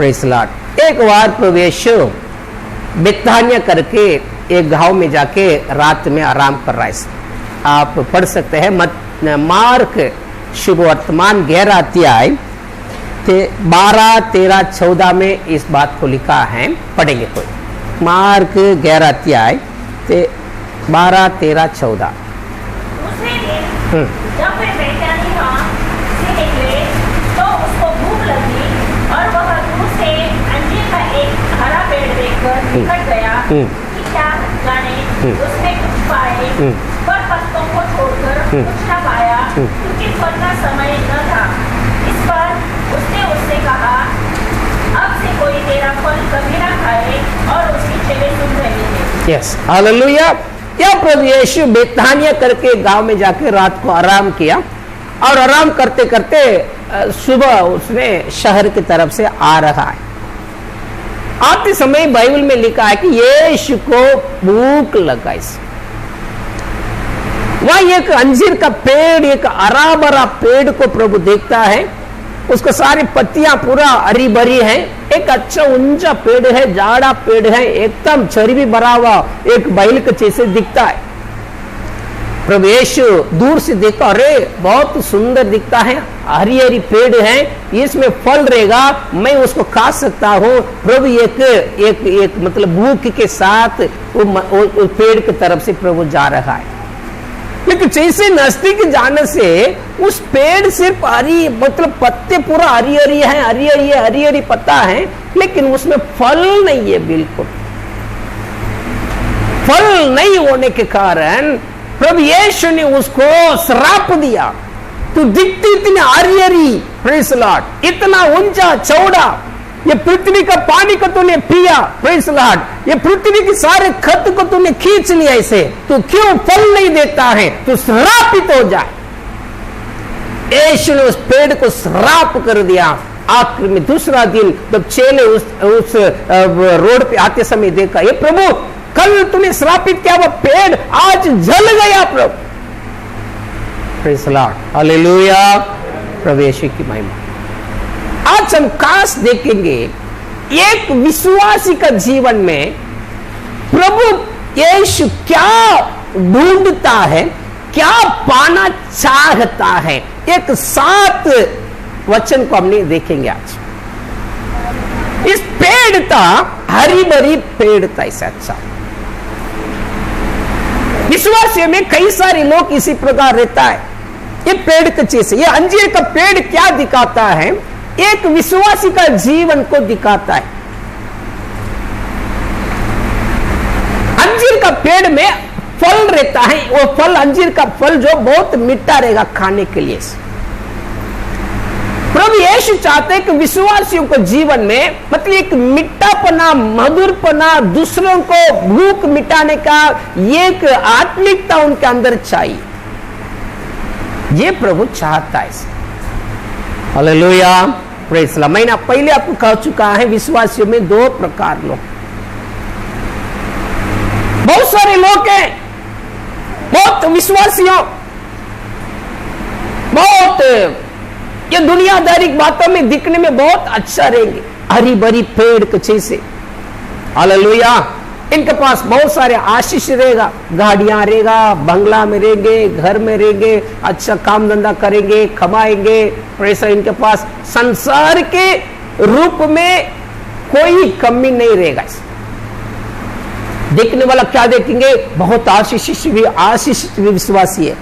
Praise Lord. एक बार प्रभु यीशु बेथानिया करके एक गांव में जाके रात में आराम कर रहा है। आप पढ़ सकते हैं मार्क शुभ वर्तमान 11 अध्याय 12, 13, 14 में इस बात को लिखा है। पढ़ेंगे कोई मार्क 11 अध्याय 12, 13, 14। जब वे बेथानिया से निकले तो उसको भूख लगी और वह दूर से अंजीर का एक हरा पेड़ देखकर निकट गया कि क्या जाने उसने कुछ पाए, पर पत्तों को छोड़कर कुछ न पाया क्योंकि फल का समय न था। इस पर उसने उससे कहा, अब से कोई तेरा फल कभी न खाए, और उसकी चेले सुन रहे थे। Yes, hallelujah. क्या प्रभु यीशु बेथानिया करके गांव में जाके रात को आराम किया और आराम करते करते सुबह उसने शहर की तरफ से आ रहा है। आते समय बाइबल में लिखा है कि यीशु को भूख लगा। वह एक अंजीर का पेड़, एक हरा भरा पेड़ को प्रभु देखता है। उसको सारी पत्तियां पूरा हरी भरी है। एक अच्छा ऊंचा पेड़ है, जाड़ा पेड़ है, एकदम चरी भी भरा हुआ एक बैल के जैसे दिखता है। प्रभु यीशु दूर से देखा, अरे बहुत सुंदर दिखता है, हरी हरी पेड़ है, इसमें फल रहेगा, मैं उसको खा सकता हूँ। प्रभु एक एक एक मतलब भूख के साथ वो पेड़ की तरफ से प्रभु जा रहा है। लेकिन जैसे नजदीक जाने से उस पेड़ सिर्फ हरी मतलब पत्ते पूरा हरी हरी है, हरी हरी पत्ता है, लेकिन उसमें फल नहीं है। बिल्कुल फल नहीं होने के कारण प्रभु यीशु ने उसको श्राप दिया। तू दिखती इतनी हरी हरी, प्रेज लॉर्ड, इतना ऊंचा चौड़ा, ये पृथ्वी का पानी को तूने पिया, प्रेज लॉर्ड, ये पृथ्वी के सारे खत को तूने खींच लिया, इसे तू क्यों फल नहीं देता है? तू श्रापित हो जाए। यीशु ने उस पेड़ को श्राप कर दिया। आखिर में दूसरा दिन जब चेले उस रोड पे आते समय देखा, ये प्रभु कल तूने श्रापित किया वो पेड़ आज जल गया। प्रभु प्रेज लॉर्ड, हालेलुया, प्रभु यीशु की महिमा। आज हम खास देखेंगे एक विश्वासी का जीवन में प्रभु यीशु क्या ढूंढता है, क्या पाना चाहता है। एक 7 वचन को हमने देखेंगे आज। इस पेड़ था हरी भरी पेड़ था, इसे अच्छा विश्वासियों में कई सारे लोग इसी प्रकार रहता है। ये पेड़ के चीज, ये अंजीर का पेड़ क्या दिखाता है? एक विश्वासी का जीवन को दिखाता है। अंजीर का पेड़ में फल रहता है, वो फल अंजीर का फल जो बहुत मीठा रहेगा खाने के लिए। प्रभु यीशु चाहते हैं कि विश्वासियों को जीवन में मतलब एक मीठापना, मधुरपना, दूसरों को भूख मिटाने का एक आत्मिकता उनके अंदर चाहिए। ये प्रभु चाहता है। Hallelujah, praise the Lord. मैंने पहले आपको कह चुका है, विश्वासियों में 2 प्रकार लोग, बहुत सारे लोग हैं, बहुत विश्वासियों, बहुत ये दुनियादारी बातों में दिखने में बहुत अच्छा रहेंगे, हरी भरी पेड़ के जैसे। हालेलुया, इनके पास बहुत सारे आशीष रहेगा, गाड़ियां रहेगा, बंगला में रहेंगे, घर में रहेंगे, अच्छा काम धंधा करेंगे, कमाएंगे। पैसा इनके पास संसार के रूप में कोई कमी नहीं रहेगा। देखने वाला क्या देखेंगे? बहुत आशीषित विश्वासी है।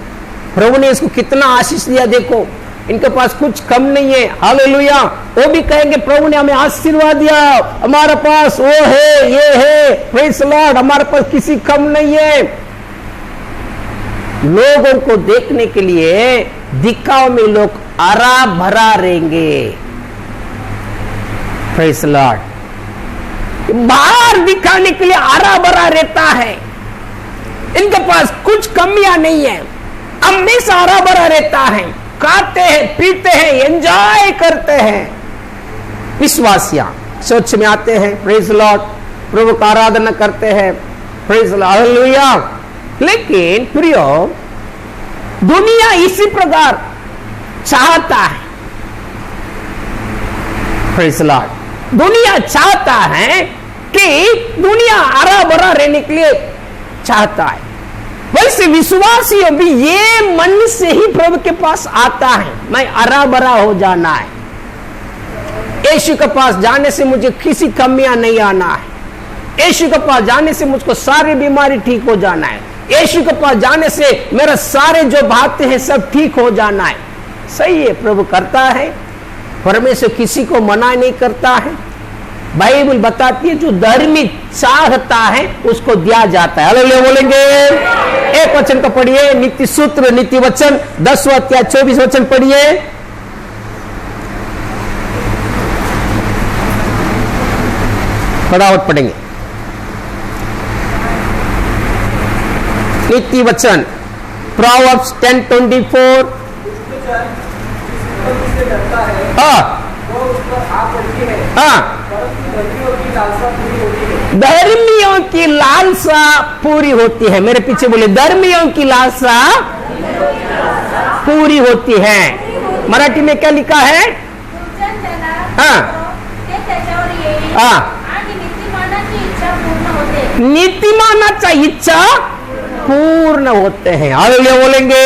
प्रभु ने इसको कितना आशीष दिया, देखो इनके पास कुछ कम नहीं है। हालेलुया, वो भी कहेंगे प्रभु ने हमें आशीर्वाद दिया, हमारे पास वो है, ये है, प्रेज लॉर्ड, हमारे पास किसी कम नहीं है। लोगों को देखने के लिए दिखाव में लोग हरा भरा रहेंगे, प्रेज लॉर्ड, बाहर दिखाने के लिए हरा भरा रहता है। इनके पास कुछ कमियां नहीं है, हमेशा हरा भरा रहता है, खाते हैं, पीते हैं, एंजॉय करते हैं। विश्वासियां चर्च में आते हैं, प्रेज लॉर्ड, प्रभु का आराधना करते हैं, प्रेज लॉर्ड, हालेलुया। लेकिन प्रियो, दुनिया इसी प्रकार चाहता है, प्रेज लॉर्ड, दुनिया चाहता है कि दुनिया हरा भरा रहने के लिए चाहता है, वैसे विश्वासियों भी ये मन से ही प्रभु के पास आता है, मैं हरा भरा हो जाना है। यीशु के पास जाने से मुझे किसी कमियां नहीं आना है, यीशु के पास जाने से मुझको सारी बीमारी ठीक हो जाना है, यीशु के पास जाने से मेरा सारे जो बातें हैं सब ठीक हो जाना है। सही है, प्रभु करता है, परमेश्वर किसी को मना नहीं करता है। बाइबल बताती है जो धर्मी चाहता है उसको दिया जाता है। हालेलुया बोलेंगे। एक वचन को पढ़िए, नीति सूत्र नीति वचन 10वां अध्याय 24 वचन पढ़िए। फटाफट पढ़ेंगे। नीति वचन प्रोवर्ब्स 10:24। धर्मियों की लालसा पूरी होती है। मेरे पीछे बोले, धर्मियों की लालसा पूरी होती है। मराठी में क्या लिखा है? नीतिमानाचा इच्छा पूर्ण होते हैं। हालेलुया बोलेंगे।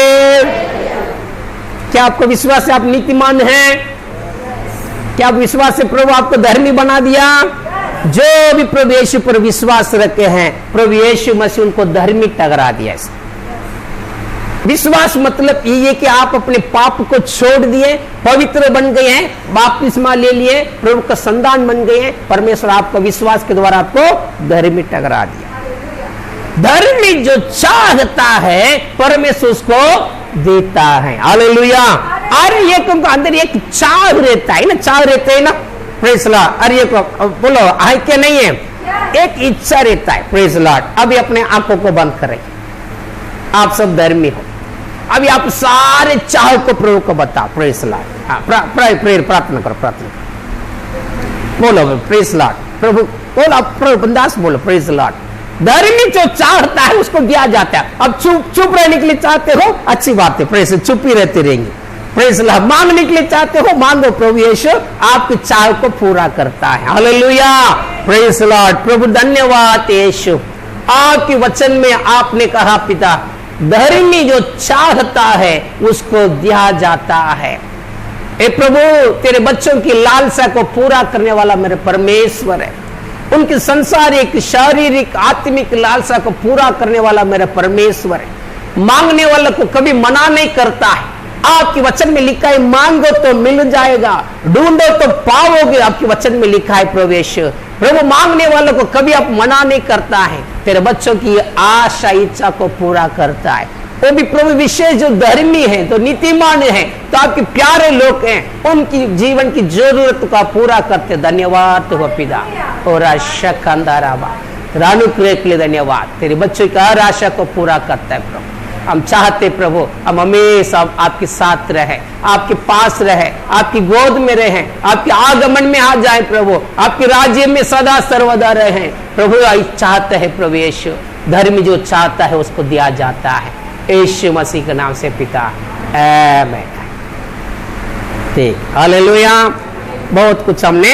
क्या आपको विश्वास है आप नीतिमान हैं? क्या आप विश्वास से प्रभु आपको धर्मी बना दिया? जो भी प्रभु यीशु पर विश्वास रखे हैं, प्रभु यीशु मसीह उनको धर्मी ठहरा दिया। विश्वास मतलब ये है कि आप अपने पाप को छोड़ दिए, पवित्र बन गए हैं, बपतिस्मा ले लिए, प्रभु का संतान बन गए हैं। परमेश्वर आपको विश्वास के द्वारा आपको धर्मी ठहरा दिया। धर्मी जो चाहता है परमेश्वर उसको देता है। हालेलुया। अरे ये तुमको अंदर एक चाह रहता है ना, चाह रहते है ना, प्रेज लॉर्ड। अरे ये बोलो है क्या नहीं है? एक इच्छा रहता है। Praise Lord. अभी अपने आंखों को बंद करें, आप सब धर्मी हो। अभी आप सारे चाह को प्रभु को बताओ। Praise Lord. प्रार्थना करो, प्रार्थना करो, बोलो प्रेज लॉर्ड। प्रभु बोलो, प्रभु बंदास बोलो प्रेज लॉर्ड। धर्मी जो चाहता है उसको दिया जाता है। अब चुप रहने के लिए चाहते हो, अच्छी बात है, प्रेज चुप ही रहते रहेंगे। Praise Lord. मांगने के लिए चाहते हो, मांगो, प्रभु यीशु आपकी चाह को पूरा करता है। हालेलुया। Praise Lord. प्रभु धन्यवाद यीशु। आपके वचन में आपने कहा पिता, धर्मी जो चाहता है उसको दिया जाता है। ए प्रभु, तेरे बच्चों की लालसा को पूरा करने वाला मेरे परमेश्वर है। उनकी संसारिक, शारीरिक, आत्मिक लालसा को पूरा करने वाला मेरा परमेश्वर है। मांगने वाले को कभी मना नहीं करता है। आपके वचन में लिखा है, मांगो तो मिल जाएगा, ढूंढो तो पाओगे। आपके वचन में लिखा है प्रभु यीशु। प्रभु मांगने वालों को कभी आप मना नहीं करता है, तेरे बच्चों की आशा इच्छा को पूरा करता है। वो भी प्रभु विशेष जो धर्मी है, तो नीतिमान है, तो आपके प्यारे लोग हैं, उनकी जीवन की जरूरत का पूरा करते। धन्यवाद हो पिता। और आशा कंदाराबा रानुग्रह के लिए धन्यवाद। तेरे बच्चों की हर आशा को पूरा करता है प्रभु। हम चाहते प्रभु हम हमेशा आपके साथ रहे, आपके पास रहे, आपकी गोद में रहे, आपके आगमन में आ जाए प्रभु, आपके राज्य में सदा सर्वदा रहे प्रभु। चाहते हैं प्रभु यीशु, धर्म जो चाहता है उसको दिया जाता है। यीशु मसीह के नाम से पिता, आमीन। ठीक, हालेलुया। बहुत कुछ हमने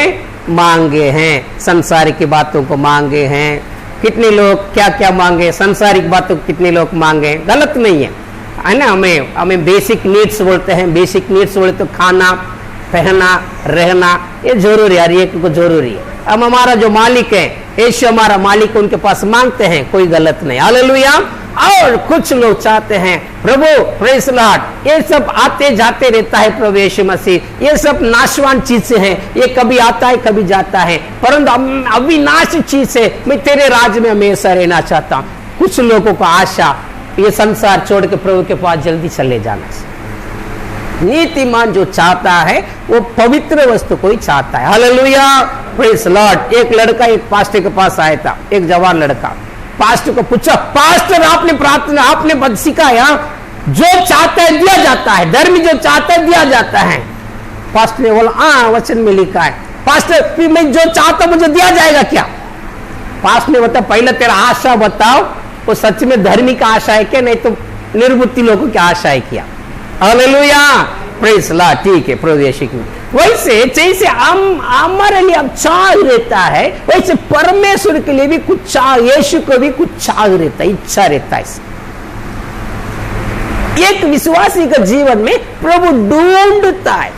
मांगे हैं, संसार की बातों को मांगे हैं। कितने लोग क्या क्या मांगे, संसारिक बातों को कितने लोग मांगे, गलत नहीं है ना। हमें बेसिक नीड्स बोलते हैं। बेसिक नीड्स बोले तो खाना, पहना, रहना, ये जरूरी है, हर एक को जरूरी है। अब हमारा जो मालिक है, यीशु हमारा मालिक, उनके पास मांगते हैं, कोई गलत नहीं। हालेलुया। और कुछ लोग चाहते हैं प्रभु प्रेज लॉर्ड, ये सब आते जाते रहता है प्रभु यीशु मसीह, ये सब नाशवान चीजें हैं, ये कभी आता है कभी जाता है, परंतु अविनाशी चीज है, मैं तेरे राज्य में हमेशा रहना चाहता हूँ। कुछ लोगों को आशा ये संसार छोड़ के प्रभु के पास जल्दी चले जाना। नीतिमान जो चाहता है वो पवित्र वस्तु को ही चाहता है। हालेलुया। Praise Lord. एक लड़का एक पास्टर के पास आया था, एक जवान लड़का। पास्टर को पूछा, पास्टर आपने प्रार्थना, आपने सिखाया, जो चाहता है दिया जाता है, धर्मी जो चाहता है दिया जाता है। पास्टर ने बोला, हाँ वचन में लिखा है। पास्टर मैं जो चाहता मुझे दिया जाएगा क्या? पास्टर ने बताया, पहले तेरा आशा बताओ, वो सच में धर्मी का आशा है क्या, नहीं तो निर्बुद्धि लोगों की आशा है क्या? हालेलुया। प्रेज लॉर्ड, ठीक है, प्रभु यीशु की। वैसे जैसे हम हमारे लिए अब चाह रहता है, वैसे परमेश्वर के लिए भी कुछ चाह, यीशु को भी कुछ चाह रहता है, इच्छा रहता है। एक विश्वासी का जीवन में प्रभु ढूंढता है,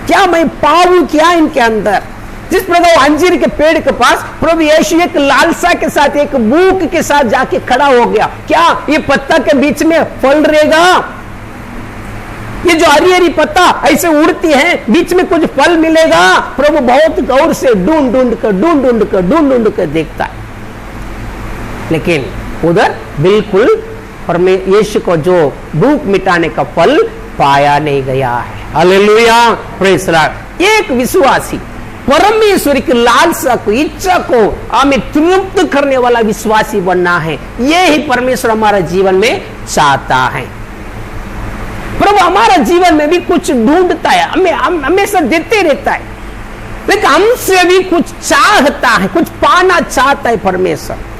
क्या मैं पाऊं क्या इनके अंदर। जिस प्रकार अंजीर के पेड़ के पास प्रभु यीशु एक लालसा के साथ, एक भूख के साथ जाके खड़ा हो गया, क्या ये पत्ता के बीच में फल रहेगा? ये जो हरी हरी पत्ता ऐसे उड़ती है, बीच में कुछ फल मिलेगा? प्रभु बहुत गौर से ढूंढ ढूंढ कर देखता है, लेकिन उधर बिल्कुल यीशु को जो भूख मिटाने का फल पाया नहीं गया है। Hallelujah, praise Lord. एक विश्वासी परमेश्वर की लालसा को, इच्छा को हमें तृप्त करने वाला विश्वासी बनना है। ये ही परमेश्वर हमारा जीवन में चाहता है। प्रभु हमारा जीवन में भी कुछ ढूंढता है, हमें हमेशा देते रहता है, लेकिन हमसे भी कुछ चाहता है, कुछ पाना चाहता है परमेश्वर।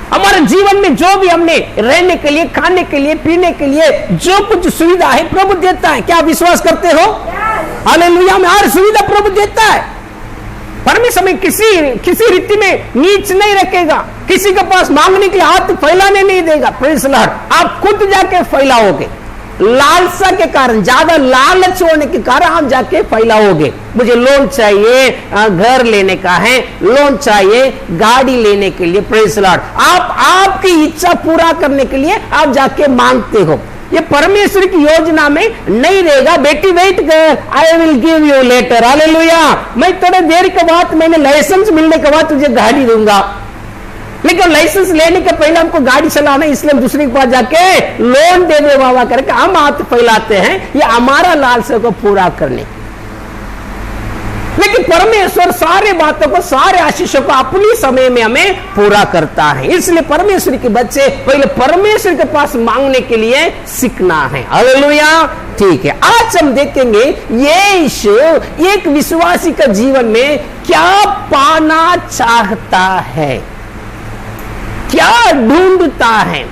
हमारे जीवन में जो भी हमने रहने के लिए, खाने के लिए, पीने के लिए जो कुछ सुविधा है प्रभु देता है। क्या विश्वास करते हो? हालेलुया, में हर सुविधा प्रभु देता है। परमेश्वर में किसी रीति में नीच नहीं रखेगा, किसी के पास मांगने के लिए हाथ फैलाने नहीं देगा। प्रेज़ लॉर्ड, आप खुद जाके फैलाओगे। लालसा के कारण, ज्यादा लालच होने के कारण आप जाके फैलाओगे। मुझे लोन चाहिए, घर लेने का है, लोन चाहिए गाड़ी लेने के लिए। प्रेज़ लॉर्ड, आप आपकी इच्छा पूरा करने के लिए आप जाके मांगते हो। ये परमेश्वर की योजना में नहीं रहेगा। बेटी वेट कर, I will give you later. Hallelujah, मैं थोड़े देर के बाद, मैंने लाइसेंस मिलने के बाद तुझे गाड़ी दूंगा। लेकिन लाइसेंस लेने के पहले हमको गाड़ी चलाना, इसलिए हम दूसरे के पास जाके लोन दे दे बाबा करके हम हाथ फैलाते हैं, ये हमारा लालसा को पूरा करने। लेकिन परमेश्वर सारे बातों को, सारे आशीषों को अपनी समय में हमें पूरा करता है। इसलिए परमेश्वर के बच्चे पहले परमेश्वर के पास मांगने के लिए सीखना है। हालेलुया, ठीक है। आज हम देखेंगे यीशु एक विश्वासी का जीवन में क्या पाना चाहता है, क्या ढूंढता है,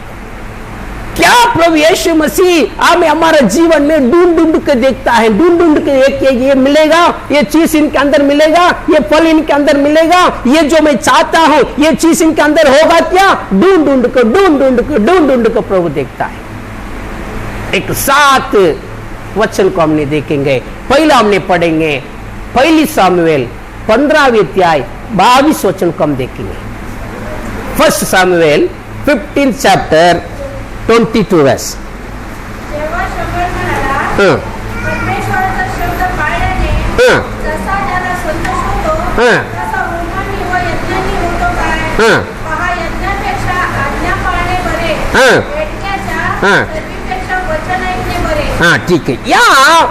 क्या प्रभु यीशु मसीह हमें हमारा जीवन में ढूंढ के देखता है। ढूंढ के ये मिलेगा, ये चीज इनके अंदर मिलेगा, ये फल इनके अंदर मिलेगा, ये जो मैं चाहता हूं ये चीज इनके अंदर होगा क्या? ढूंढ के प्रभु देखता है। एक 7 वचन को हमने देखेंगे। पहला हमने पढ़ेंगे पहली सामुएल 15वें अध्याय 22 वचन को हम देखेंगे। First Samuel 15th chapter 22 verse. तेव्हा शमूएल म्हणाला, परमेश्वराचा शब्द पाळल्याने जसा त्याला संतोष होतो, तसा होमांनी व यज्ञांनी होतो काय? पहा, यज्ञापेक्षा आज्ञा पाळणे बरे, भेटण्याच्या चरबीपेक्षा वचन ऐकणे बरे। हाँ, ठीक है। यहाँ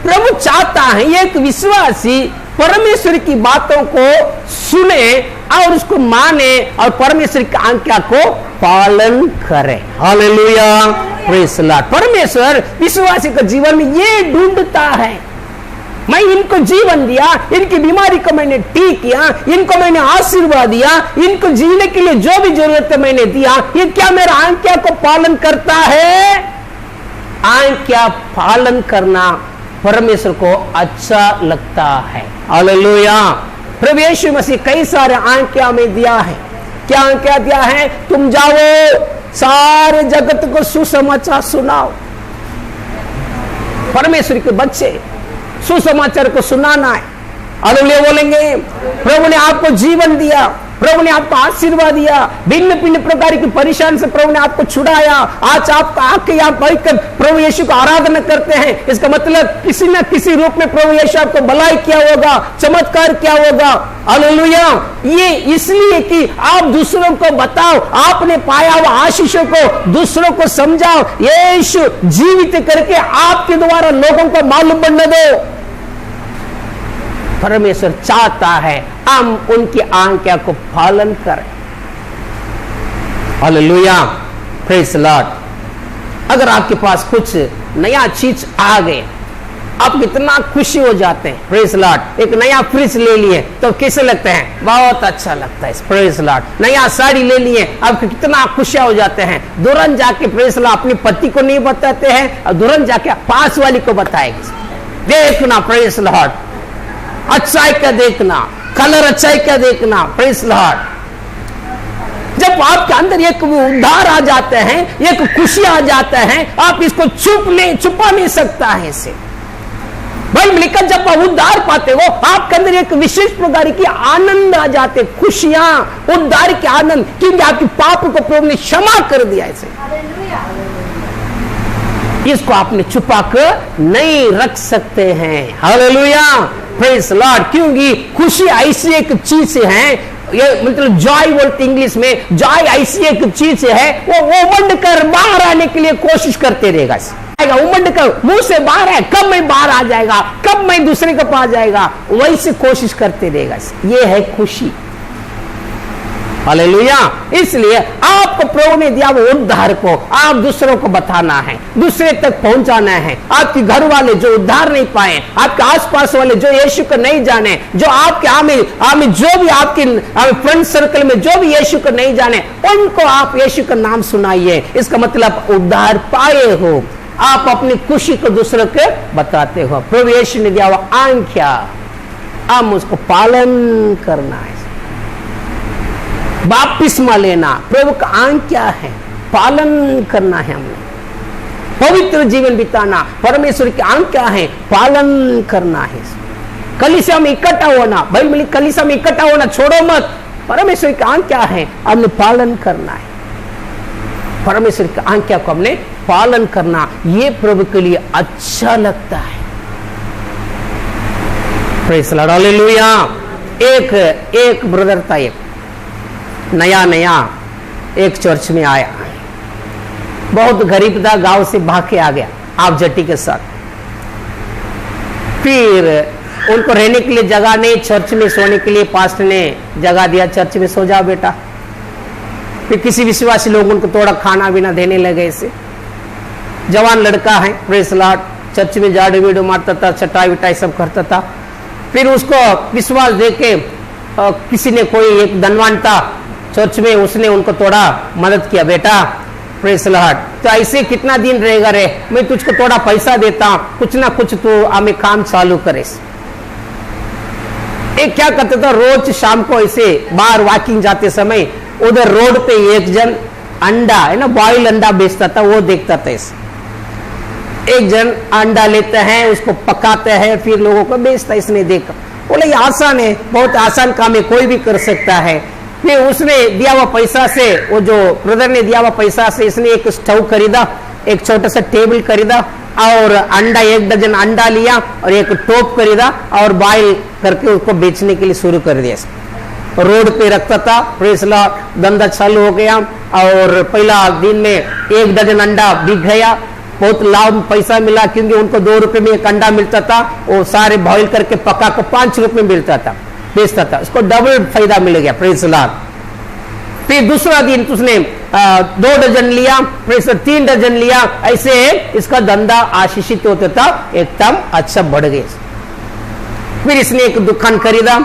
प्रभु चाहता है एक विश्वासी परमेश्वर की बातों को सुने और उसको माने और परमेश्वर की आज्ञा को पालन करे। Hallelujah, praise Lord. परमेश्वर विश्वासी का जीवन में ये ढूंढता है। मैं इनको जीवन दिया, इनकी बीमारी को मैंने ठीक किया, इनको मैंने आशीर्वाद दिया, इनको जीने के लिए जो भी जरूरत है मैंने दिया, ये क्या मेरा आज्ञा को पालन करता है? आज्ञा पालन करना परमेश्वर को अच्छा लगता है। हालेलुया। प्रभु यीशु मसीह कई सारे आज्ञा में दिया है। क्या आज्ञा दिया है? तुम जाओ, सारे जगत को सुसमाचार सुनाओ। परमेश्वर के बच्चे सुसमाचार को सुनाना है। हालेलुया बोलेंगे। प्रभु ने आपको जीवन दिया, प्रभु ने आपको आशीर्वाद दिया, भिन्न भिन्न प्रकार की परेशानी से प्रभु ने आपको छुड़ाया। आज आप आके यहाँ बैठकर प्रभु यीशु को आराधना करते हैं, इसका मतलब किसी न किसी रूप में प्रभु यीशु आपको भलाई किया होगा, चमत्कार किया होगा। हालेलुया। ये इसलिए कि आप दूसरों को बताओ, आपने पाया हुआ आशीषों को दूसरों को समझाओ। यीशु जीवित करके आपके द्वारा लोगों को मालूम बनने दो। परमेश्वर चाहता है हम उनकी आज्ञा को पालन करें। Hallelujah, praise Lord. अगर आपके पास कुछ नया चीज आ गए, आप कितना खुशी हो जाते हैं। Praise Lord. एक नया फ्रिज ले लिए तो कैसे लगते हैं? बहुत अच्छा लगता है। Praise Lord. नया साड़ी ले लिए, आपको कितना खुशियां हो जाते हैं। तुरंत जाके प्रेज लॉर्ड अपने पति को नहीं बताते हैं और तुरंत जाके पास वाली को बताएंगे। देखना प्रेज लॉर्ड, अच्छाई का देखना, कलर अच्छाई का देखना। Praise Lord. जब आपके अंदर एक उद्धार आ जाते हैं, एक खुशी आ जाता है, आप इसको छुपा नहीं सकता है इसे। भाई मिलकर जब आप उद्धार पाते हो, आपके अंदर एक विशेष प्रकार की आनंद आ जाते, खुशियां, उद्धार के आनंद, क्योंकि आपके पाप को प्रभु ने क्षमा कर दिया। इसे इसको आपने छुपा कर नहीं रख सकते हैं। Hallelujah, praise Lord. क्योंकि खुशी ऐसी एक चीज है, ये मतलब जॉय बोलते इंग्लिश में, जॉय ऐसी एक चीज है, वो उमड़ कर बाहर आने के लिए कोशिश करते रहेगा। उमड़ कर मुंह से बाहर है, कब मैं बाहर आ जाएगा, कब मैं दूसरे के पास जाएगा, वैसे कोशिश करते रहेगा। ये है खुशी। हालेलुया। इसलिए आपको प्रभु ने दिया वो उद्धार को आप दूसरों को बताना है, दूसरे तक पहुंचाना है। आपके घर वाले जो उद्धार नहीं पाए, आपके आसपास वाले जो यीशु को नहीं जाने, जो आपके आमे जो भी आपके फ्रेंड सर्कल में जो भी यीशु को नहीं जाने, उनको आप यीशु का नाम सुनाइए। इसका मतलब उद्धार पाए हो, आप अपनी खुशी को दूसरों को बताते हो। प्रभु यीशु ने दिया वो आज्ञा, हम उसको पालन करना है। बपतिस्मा लेना प्रभु का आज्ञा है, पालन करना है। हमने पवित्र जीवन बिताना परमेश्वर की आज्ञा है, पालन करना है। कलीसिया में इकट्ठा होना, भाई मिली कलीसिया में इकट्ठा होना छोड़ो मत, परमेश्वर की आज्ञा है, हमने पालन करना है। परमेश्वर की आज्ञा को हमने पालन करना, ये प्रभु के लिए अच्छा लगता है। Praise Lord, hallelujah. एक ब्रदर था, नया एक चर्च में आया, बहुत गरीब था, गांव से भाग के आ गया आप जट्टी के साथ। फिर उनको रहने के लिए जगह नहीं, चर्च में सोने के लिए पास्टर ने जगह दिया, चर्च में सो जाओ बेटा। फिर किसी विश्वासी लोग उनको थोड़ा खाना पीना देने लगे। इसे जवान लड़का है, प्रेज़ लॉर्ड, चर्च में झाड़ू वीडू मारता था, चटाई विटाई सब करता था। फिर उसको विश्वास देके किसी ने, कोई एक धनवान था चर्च में, उसने उनको थोड़ा मदद किया, बेटा प्रेज़ लॉर्ड तो ऐसे कितना दिन रहेगा रे, मैं तुझको थोड़ा पैसा देता हूं, कुछ ना कुछ तो हमें काम चालू करे। एक क्या करता था, रोज शाम को ऐसे बाहर वॉकिंग जाते समय उधर रोड पे एक जन अंडा है ना, बॉयल अंडा बेचता था, वो देखता था। एक जन अंडा लेते हैं, उसको पकाते हैं, फिर लोगों को बेचता। इसने देखा, बोले ये आसान है, बहुत आसान काम है, कोई भी कर सकता है। फिर उसने दिया हुआ पैसा से, वो जो ब्रदर ने दिया हुआ पैसा से इसने एक स्टोव खरीदा, एक छोटा सा टेबल खरीदा और अंडा 1 दर्जन अंडा लिया और एक टोप खरीदा और बॉयल करके उसको बेचने के लिए शुरू कर दिया। रोड पे रखता था, प्रेज़ लॉर्ड, धंधा चालू हो गया और पहला दिन में 1 दर्जन अंडा बिक गया, बहुत लाभ पैसा मिला, क्योंकि उनको 2 रुपए में एक अंडा मिलता था, वो सारे बॉयल करके पका को 5 रुपए मिलता था, बेचता था, उसको डबल फायदा मिल गया। Praise Lord. फिर दूसरा दिन उसने 2 दर्जन लिया, फिर 3 दर्जन लिया, ऐसे इसका धंधा आशीषित होता था, एकदम अच्छा बढ़ गया। फिर इसने एक दुकान खरीदा,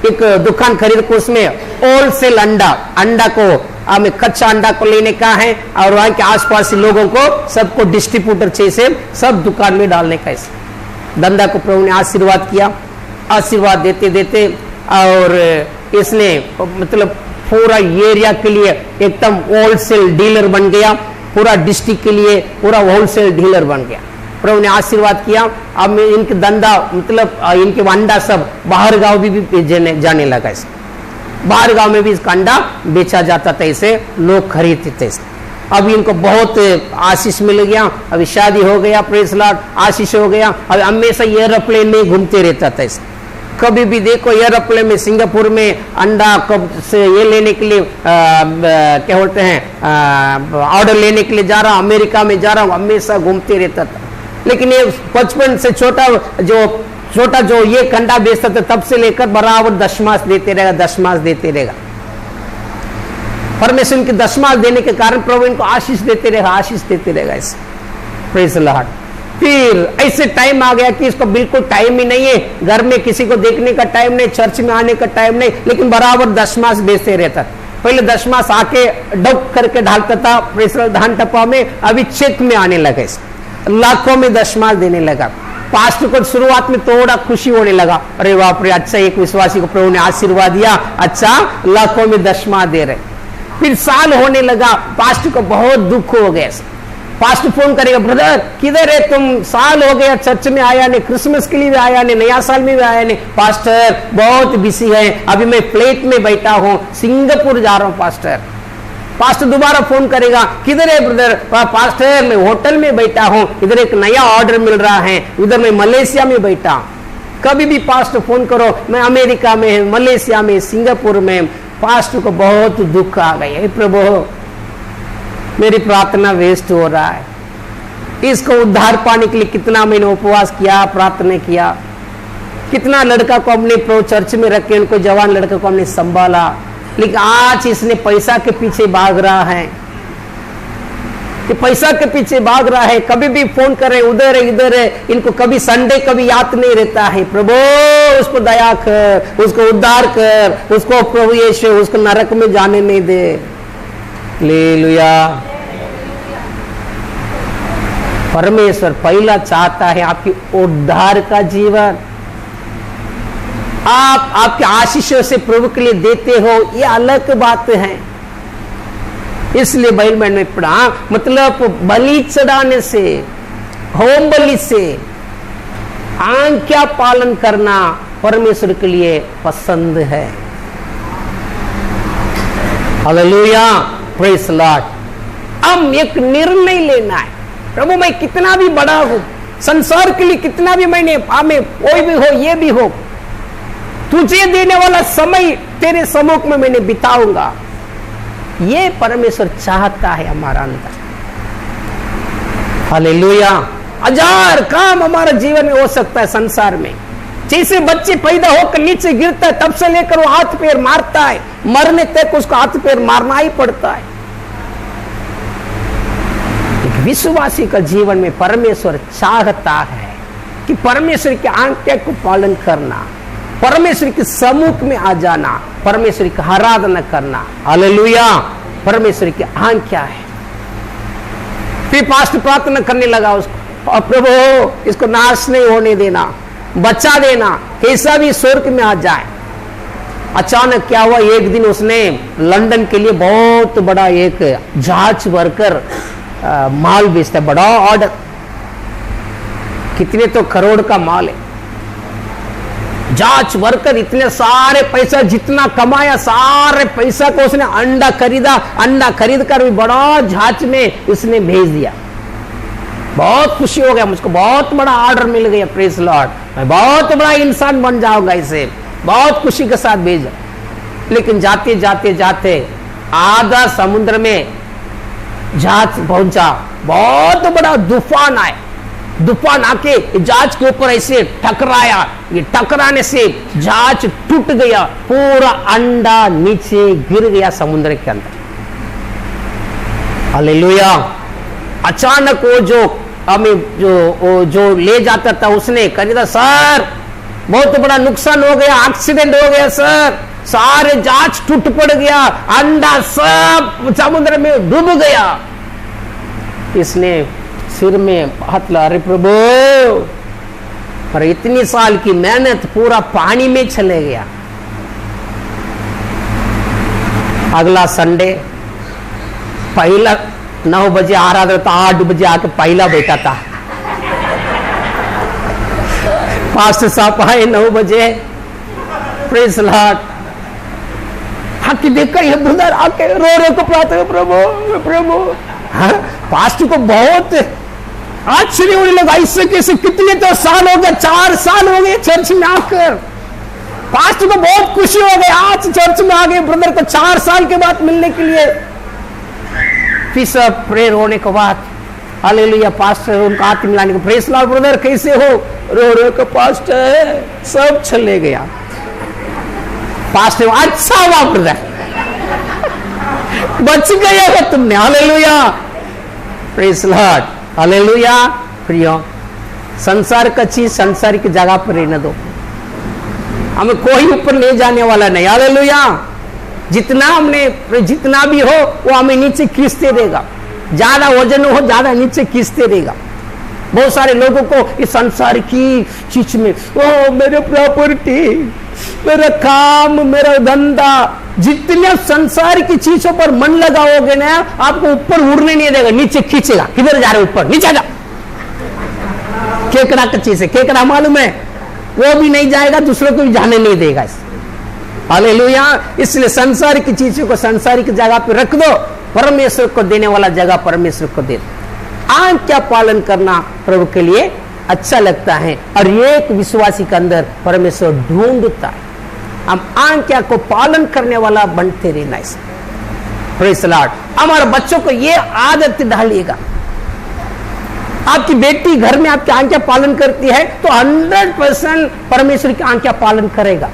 एक दुकान खरीद को उसमें होलसेल अंडा को हमें कच्चा अंडा को लेने का है और वहां के आसपास लोगों को सबको डिस्ट्रीब्यूटर जैसे सब दुकान में डालने का। इस धंधा को प्रभु ने आशीर्वाद किया, आशीर्वाद देते देते और इसने मतलब पूरा एरिया के लिए एकदम होलसेल डीलर बन गया, पूरा डिस्ट्रिक्ट के लिए पूरा होलसेल डीलर बन गया। प्रभु ने आशीर्वाद किया। अब इनके धंधा मतलब इनके अंडा सब बाहर गांव भी जाने लगा। इस बाहर गांव में भी इसका अंडा बेचा जाता था, इसे लोग खरीदते थे। अब इनको बहुत आशीष मिल गया, अभी शादी हो गया, प्रेज़ लॉर्ड, आशीष हो गया। अब हमेशा एरोप्लेन में घूमते रहता था। इस कभी भी देखो एरोप्लेन में, सिंगापुर में अंडा कब से ये लेने के लिए क्या बोलते हैं, ऑर्डर लेने के लिए जा रहा हूँ, अमेरिका में जा रहा हूँ, हमेशा घूमते रहता था। लेकिन ये बचपन से छोटा जो ये कंडा बेचता था, तब से लेकर बराबर दशमांश देते रहेगा। परमेश्वर के दशमांश देने के कारण प्रभु इनको आशीष देते रहेगा। इस प्रेज़ लॉर्ड। फिर ऐसे टाइम आ गया कि इसको बिल्कुल टाइम ही नहीं है, घर में किसी को देखने का टाइम नहीं, चर्च में आने का टाइम नहीं, लेकिन बराबर दशमास बेचते रहता। पहले दशमास आके डब करके ढालता था धान टप्पा में, अभी चेक में आने लगे, लाखों में दशमास देने लगा। पास्टर को शुरुआत में थोड़ा खुशी होने लगा, अरे बाप रे, अच्छा एक विश्वासी को प्रभु ने आशीर्वाद दिया, अच्छा लाखों में दशमास दे रहे। फिर साल होने लगा, पास्टर को बहुत दुख हो गया। पास्टर फोन करेगा, ब्रदर किधर है तुम, साल हो गया चर्च में आया नहीं, क्रिसमस के लिए भी आया नहीं, नया साल में भी आया नहीं। पास्टर बहुत बिजी है, अभी मैं फ्लाइट में बैठा हूं, सिंगापुर जा रहा हूं पास्टर। पास्टर दोबारा फोन करेगा, किधर है ब्रदर, पास्टर मैं होटल में बैठा हूं, इधर एक नया ऑर्डर मिल रहा है, उधर मैं मलेशिया में बैठा। कभी भी पास्टर फोन करो, मैं अमेरिका में, मलेशिया में, सिंगापुर में। पास्टर को बहुत दुख आ गया, हे प्रभु मेरी प्रार्थना वेस्ट हो रहा है, इसको उद्धार पाने के लिए कितना मैंने उपवास किया, प्रार्थना किया, कितना लड़का को हमने प्रो चर्च में रखे, उनको जवान लड़का को हमने संभाला, लेकिन आज इसने पैसा के पीछे भाग रहा है, कि पैसा के पीछे भाग रहा है, कभी भी फोन कर रहे उधर है इधर है, इनको कभी संडे कभी याद नहीं रहता है। प्रभु उसको दया कर, उसको उद्धार कर, उसको प्रभु यीशु उसको नरक में जाने नहीं दे। हालेलुया। परमेश्वर पहला चाहता है आपकी उद्धार का जीवन, आप आपके आशीषों से प्रभु के लिए देते हो, ये अलग बात है। इसलिए बाइबल में पढ़ा, मतलब बलि चढ़ाने से, होम बलि से आज्ञा पालन करना परमेश्वर के लिए पसंद है। Hallelujah, praise Lord. हम एक निर्णय लेना है, प्रभु मैं कितना भी बड़ा हूं, संसार के लिए कितना भी मैंने हमें कोई भी हो ये भी हो, तुझे देने वाला समय तेरे सम्मुख में मैंने बिताऊंगा, ये परमेश्वर चाहता है हमारा अंदर। हालेलुया। हजार काम हमारा जीवन में हो सकता है संसार में, जैसे बच्चे पैदा होकर नीचे गिरता है तब से लेकर वो हाथ पैर मारता है, मरने तक उसको हाथ पैर मारना ही पड़ता है। एक विश्वासी का जीवन में परमेश्वर चाहता है कि परमेश्वर की आज्ञा को पालन करना, परमेश्वर के सम्मुख में आ जाना, परमेश्वर की आराधना करना। हालेलुया, परमेश्वर की आज्ञा है। फिर पास्टर प्रार्थना करने लगा उसको, और प्रभु इसको नाश नहीं होने देना, बचा देना, कैसा भी स्वर्ग में आ जाए। अचानक क्या हुआ, एक दिन उसने लंदन के लिए बहुत बड़ा एक जहाज भरकर माल बेचता है, बड़ा ऑर्डर, कितने तो करोड़ का माल है। जहाज भरकर इतने सारे पैसा जितना कमाया, सारे पैसा को उसने अंडा खरीदा, अंडा खरीद कर भी बड़ा जहाज में उसने भेज दिया। बहुत खुशी हो गया, मुझको बहुत बड़ा ऑर्डर मिल गया, प्रेज लॉर्ड, मैं बहुत बड़ा इंसान बन जाऊंगा, इसे बहुत खुशी के साथ भेजा। लेकिन जाते जाते जाते आधा समुद्र में जहाज पहुंचा, बहुत बड़ा तूफान आए, तूफान आके जहाज के ऊपर ऐसे टकराया, ये टकराने से जहाज टूट गया, पूरा अंडा नीचे गिर गया समुद्र के अंदर। हालेलुया। अचानक वो जो ले जाता था उसने खरीदा, सर बहुत बड़ा नुकसान हो गया, एक्सीडेंट हो गया सर, सारे जहाज टूट पड़ गया, अंडा सब समुद्र में डूब गया। इसने सिर में हाथ ला, अरे प्रभु, पर इतनी साल की मेहनत पूरा पानी में चले गया। अगला संडे पहला 9 बजे आ रहा था, 8 बजे आके पहला बैठा था। पास्टर साहब आए 9 बजे, प्रेज लॉर्ड, आके देखा ये ब्रदर आके रो रो को प्रार्थना, प्रभु प्रभु। हाँ, पास्टर को बहुत आश्चर्य होने लगा, इससे कैसे, कितने तो साल हो गए, 4 साल हो गए चर्च में आकर। पास्टर को बहुत खुशी हो गई, आज चर्च में आ गए ब्रदर को 4 साल के बाद मिलने के लिए। फिर सब प्रेयर होने के बाद हालेलुया, पास्टर उनका हाथ मिलाने को, प्रेज लॉर्ड ब्रदर कैसे हो, रो रो को पास्टर सब चले गया। पास्टर अच्छा हुआ ब्रदर, बच गया हो तुमने। Hallelujah, praise Lord, hallelujah. प्रियो, संसार का चीज संसार की जगह पर रहने दो, हमें कोई ऊपर ले जाने वाला नहीं। हालेलुया। जितना भी हो वो हमें नीचे खींचते रहेगा, ज्यादा वजन हो ज्यादा नीचे खींचते रहेगा। बहुत सारे लोगों को इस संसार की चीज में, ओ मेरे प्रॉपर्टी, मेरा काम, मेरा धंधा, जितने संसार की चीजों पर मन लगाओगे ना, आपको ऊपर उड़ने नहीं देगा, नीचे खींचेगा। किधर जा रहे ऊपर, नीचे जा। केकड़ा का चीज है, केकड़ा मालूम है, वो भी नहीं जाएगा, दूसरों को भी जाने नहीं देगा। हालेलुया। इसलिए संसार की चीजों को संसारिक जगह पे रख दो, परमेश्वर को देने वाला जगह परमेश्वर को दे दो। आज्ञा पालन करना प्रभु के लिए अच्छा लगता है, और एक विश्वासी के अंदर परमेश्वर ढूंढता है। हम आज्ञा को पालन करने वाला बनते रहना। Praise the Lord. हमारे बच्चों को ये आदत डालिएगा। आपकी बेटी घर में आपकी आज्ञा पालन करती है तो 100% परमेश्वर की आज्ञा पालन करेगा।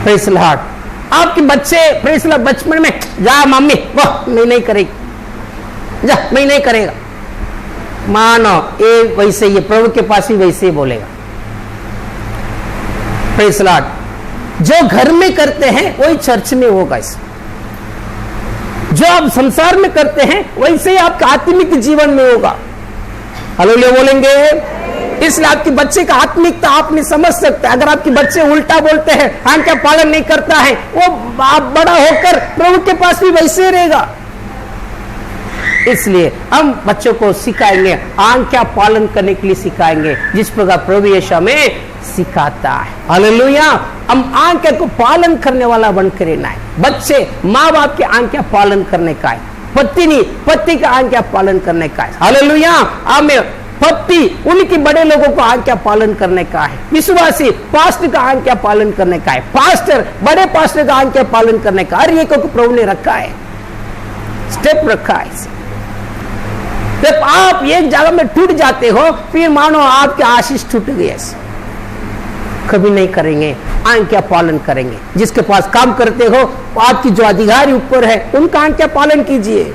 Praise the Lord. आपके बच्चे प्रेज़ द लॉर्ड बचपन में, जा मम्मी, वाह मैं नहीं करेगी, जा मैं नहीं करेगा, मानो ये वैसे ही प्रभु के पास भी वैसे ही बोलेगा। Praise the Lord. जो घर में करते हैं वही चर्च में होगा। जो आप संसार में करते हैं वैसे ही आपका आत्मिक जीवन में होगा। हालेलुया बोलेंगे। इसलिए आपके बच्चे का आत्मिकता आप नहीं समझ सकते। अगर आपके बच्चे उल्टा बोलते हैं, आज्ञा पालन नहीं करता है, वो बड़ा होकर प्रभु के पास भी वैसे रहेगा। इसलिए हम बच्चों को सिखाएंगे, आज्ञा पालन करने के लिए सिखाएंगे, जिस प्रकार प्रभु यीशु हमें सिखाता है। हालेलुया। हम आज्ञा को पालन करने वाला बनकर रहना है। बच्चे माँ बाप के आज्ञा पालन करने का है, पति का आज्ञा पालन करने का है। हालेलुया। हमें पति उनके बड़े लोगों को आज्ञा पालन करने का है। विश्वासी पास्टर का आज्ञा पालन करने का है, पास्टर बड़े पास्टर का आज्ञा पालन करने का। हर एक को प्रभु ने रखा है, स्टेप रखा है। जब आप एक जगह में टूट जाते हो, फिर मानो आपके आशीष टूट गए। कभी नहीं करेंगे, आज्ञा पालन करेंगे। जिसके पास काम करते हो, आपकी जो अधिकारी ऊपर है, उनका आज्ञा पालन कीजिए।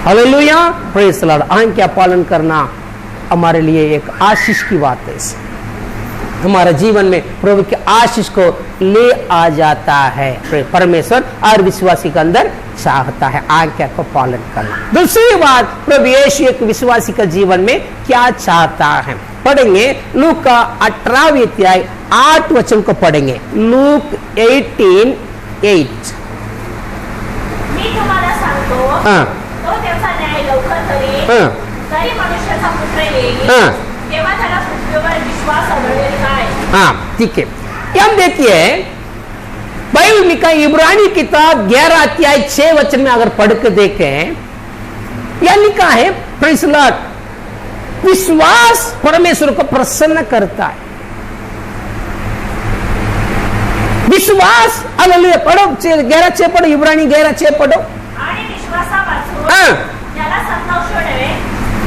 हालेलुया। Praise the Lord. आज्ञा पालन करना हमारे लिए एक आशीष की बात है। हमारे जीवन में प्रभु के आशीष को ले आ जाता है। परमेश्वर और विश्वासी के अंदर चाहता है आज्ञा को पालन करना। दूसरी बात, प्रभु यीशु एक विश्वासी का जीवन में क्या चाहता है, पढ़ेंगे। लूक का 18वां अध्याय 8 वचन को पढ़ेंगे। लूक 18:8। मी तुम्हाला सांगतो, तो त्याचा न्याय लवकर करेल, तरी मनुष्याचा पुत्र येईल, तेव्हा त्याला पृथ्वीवर विश्वास आढळेल काय? हाँ ठीक है। हम देखिए बाइबल में का इब्रानी किताब 11 अध्याय 6 वचन में अगर पढ़ के देखें, यह लिखा है, प्रेज़ द लॉर्ड, विश्वास परमेश्वर को प्रसन्न करता है। विश्वास, हालेलुया। पढ़ो 11:6 पढ़ो, इब्रानी 11:6 पढ़ो। आणि विश्वासापासून त्याला संतोष होणे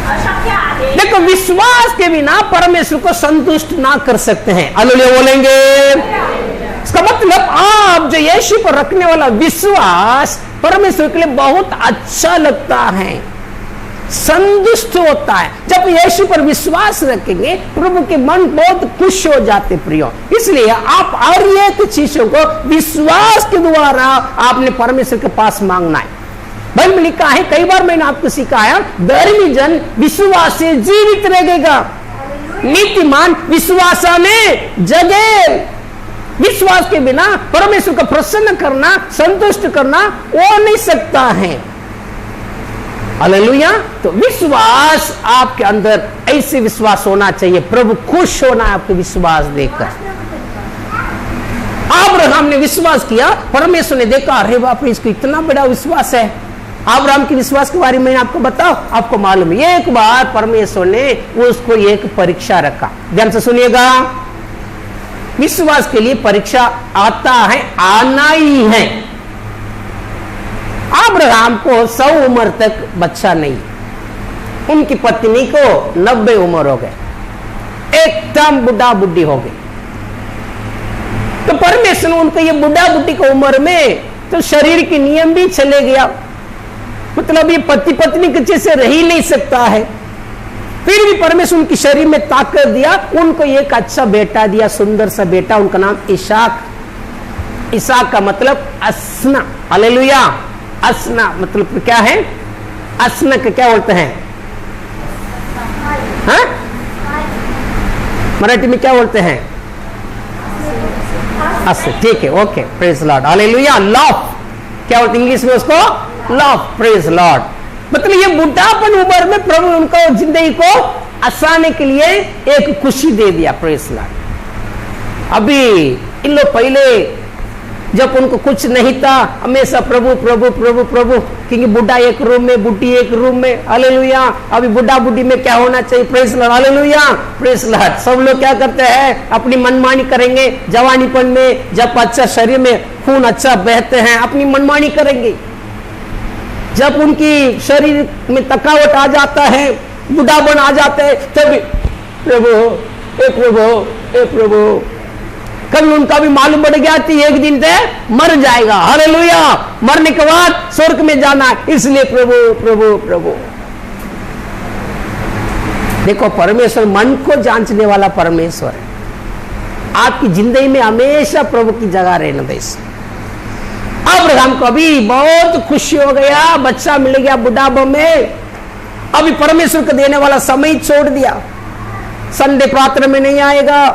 अशक्य आहे। देखो, विश्वास के बिना परमेश्वर को संतुष्ट ना कर सकते हैं। हालेलुया बोलेंगे। इसका मतलब आप जो यीशु पर रखने वाला विश्वास परमेश्वर के लिए बहुत अच्छा लगता है, संतुष्ट होता है। जब यीशु पर विश्वास रखेंगे, प्रभु के मन बहुत खुश हो जाते प्रियो। इसलिए आप हर एक चीजों को विश्वास के द्वारा आपने परमेश्वर के पास मांगना है। बाइबल में लिखा है, कई बार मैंने आपको सिखाया, धर्मी जन विश्वास से जीवित रहेगा, नीतिमान विश्वास में जगे। विश्वास के बिना परमेश्वर को प्रसन्न करना, संतुष्ट करना हो नहीं सकता है। हालेलुया। तो विश्वास आपके अंदर ऐसे विश्वास होना चाहिए, प्रभु खुश होना है आपके विश्वास देखकर। अब्राहम ने विश्वास किया, परमेश्वर ने देखा, अरे बाप रे, इसको इतना बड़ा विश्वास है। अब्राहम के विश्वास के बारे में आपको बताओ, आपको मालूम है, एक बार परमेश्वर ने उसको एक परीक्षा रखा। ध्यान से सुनिएगा, विश्वास के लिए परीक्षा आता है, आना ही है। अब्राहम को 100 उम्र तक बच्चा नहीं, उनकी पत्नी को 90 उम्र हो गए, एकदम बुढ़ा बुढ़ी हो गई। तो परमेश्वर ने उनको ये बुढ़ा बुढ़ी की उम्र में तो शरीर के नियम भी चले गया, मतलब ये पति पत्नी के जैसे रह ही नहीं सकता है। फिर भी परमेश्वर उनकी शरीर में ताकत दिया, उनको एक अच्छा बेटा दिया, सुंदर सा बेटा, उनका नाम इसाक। इसाक का मतलब असना। हालेलुया। असना मतलब क्या है? असना का क्या बोलते हैं? हाँ? मराठी में क्या बोलते हैं? अस। ठीक है, okay, praise Lord, hallelujah. Love क्या बोलते इंग्लिश में उसको? Love, praise Lord. मतलब ये बुढ़ापन उम्र में प्रभु उनको जिंदगी को आसाने के लिए एक खुशी दे दिया, प्रेज लॉर्ड। अभी इन लोग पहले जब उनको कुछ नहीं था, हमेशा प्रभु प्रभु प्रभु प्रभु, क्योंकि बुढ़ा एक रूम में, बुढ़ी एक रूम में, हालेलुया। अभी बुढ़ा बुढ़ी में क्या होना चाहिए? Praise Lord, hallelujah, praise Lord. सब लोग क्या करते हैं? अपनी मनमानी करेंगे। जवानीपन में जब अच्छा शरीर में खून अच्छा बहते हैं, अपनी मनमानी करेंगे। जब उनकी शरीर में थकावट आ जाता है, बुढ़ापन आ जाता है, तभी प्रभु ए प्रभु ए प्रभु। कभी उनका भी मालूम पड़ गया कि एक दिन से मर जाएगा, हालेलुया। मरने के बाद स्वर्ग में जाना, इसलिए प्रभु प्रभु प्रभु। देखो, परमेश्वर मन को जांचने वाला परमेश्वर है। आपकी जिंदगी में हमेशा प्रभु की जगह रहना दे। अब्राहम को अभी बहुत खुशी हो गया, बच्चा मिल गया बुढ़ापे में। अभी परमेश्वर को देने वाला समय छोड़ दिया। संडे प्रार्थना में नहीं आएगा,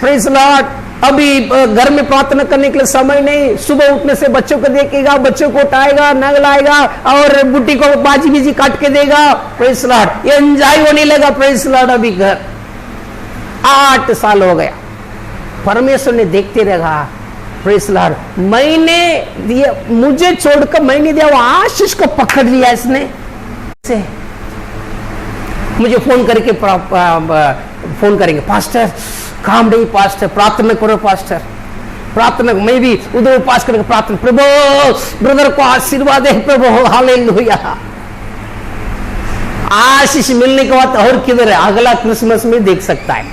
प्रेज लॉर्ड। अभी घर में प्रार्थना करने के लिए समय नहीं। सुबह उठने से बच्चों को देखेगा, बच्चों को उठाएगा, नगलाएगा और बुट्टी को बाजी बीजी काट के देगा, प्रेज लॉर्ड। ये एंजॉय होने लगा, प्रेज लॉर्ड। अभी घर 8 साल हो गया, परमेश्वर ने देखते रहा, प्रेज लॉर्ड। मैंने दिया, मुझे छोड़कर मैंने दिया, वो आशीष को पकड़ लिया इसने से। मुझे फोन करके फोन करेंगे, पास्टर काम नहीं, पास्टर प्रार्थना करो, पास्टर प्रार्थना। मैं भी उधर उपास करके प्रार्थना, प्रभु ब्रदर को आशीर्वाद दे प्रभु, हालेलुया। आशीष मिलने के बाद और किधर है? अगला क्रिसमस में देख सकता है,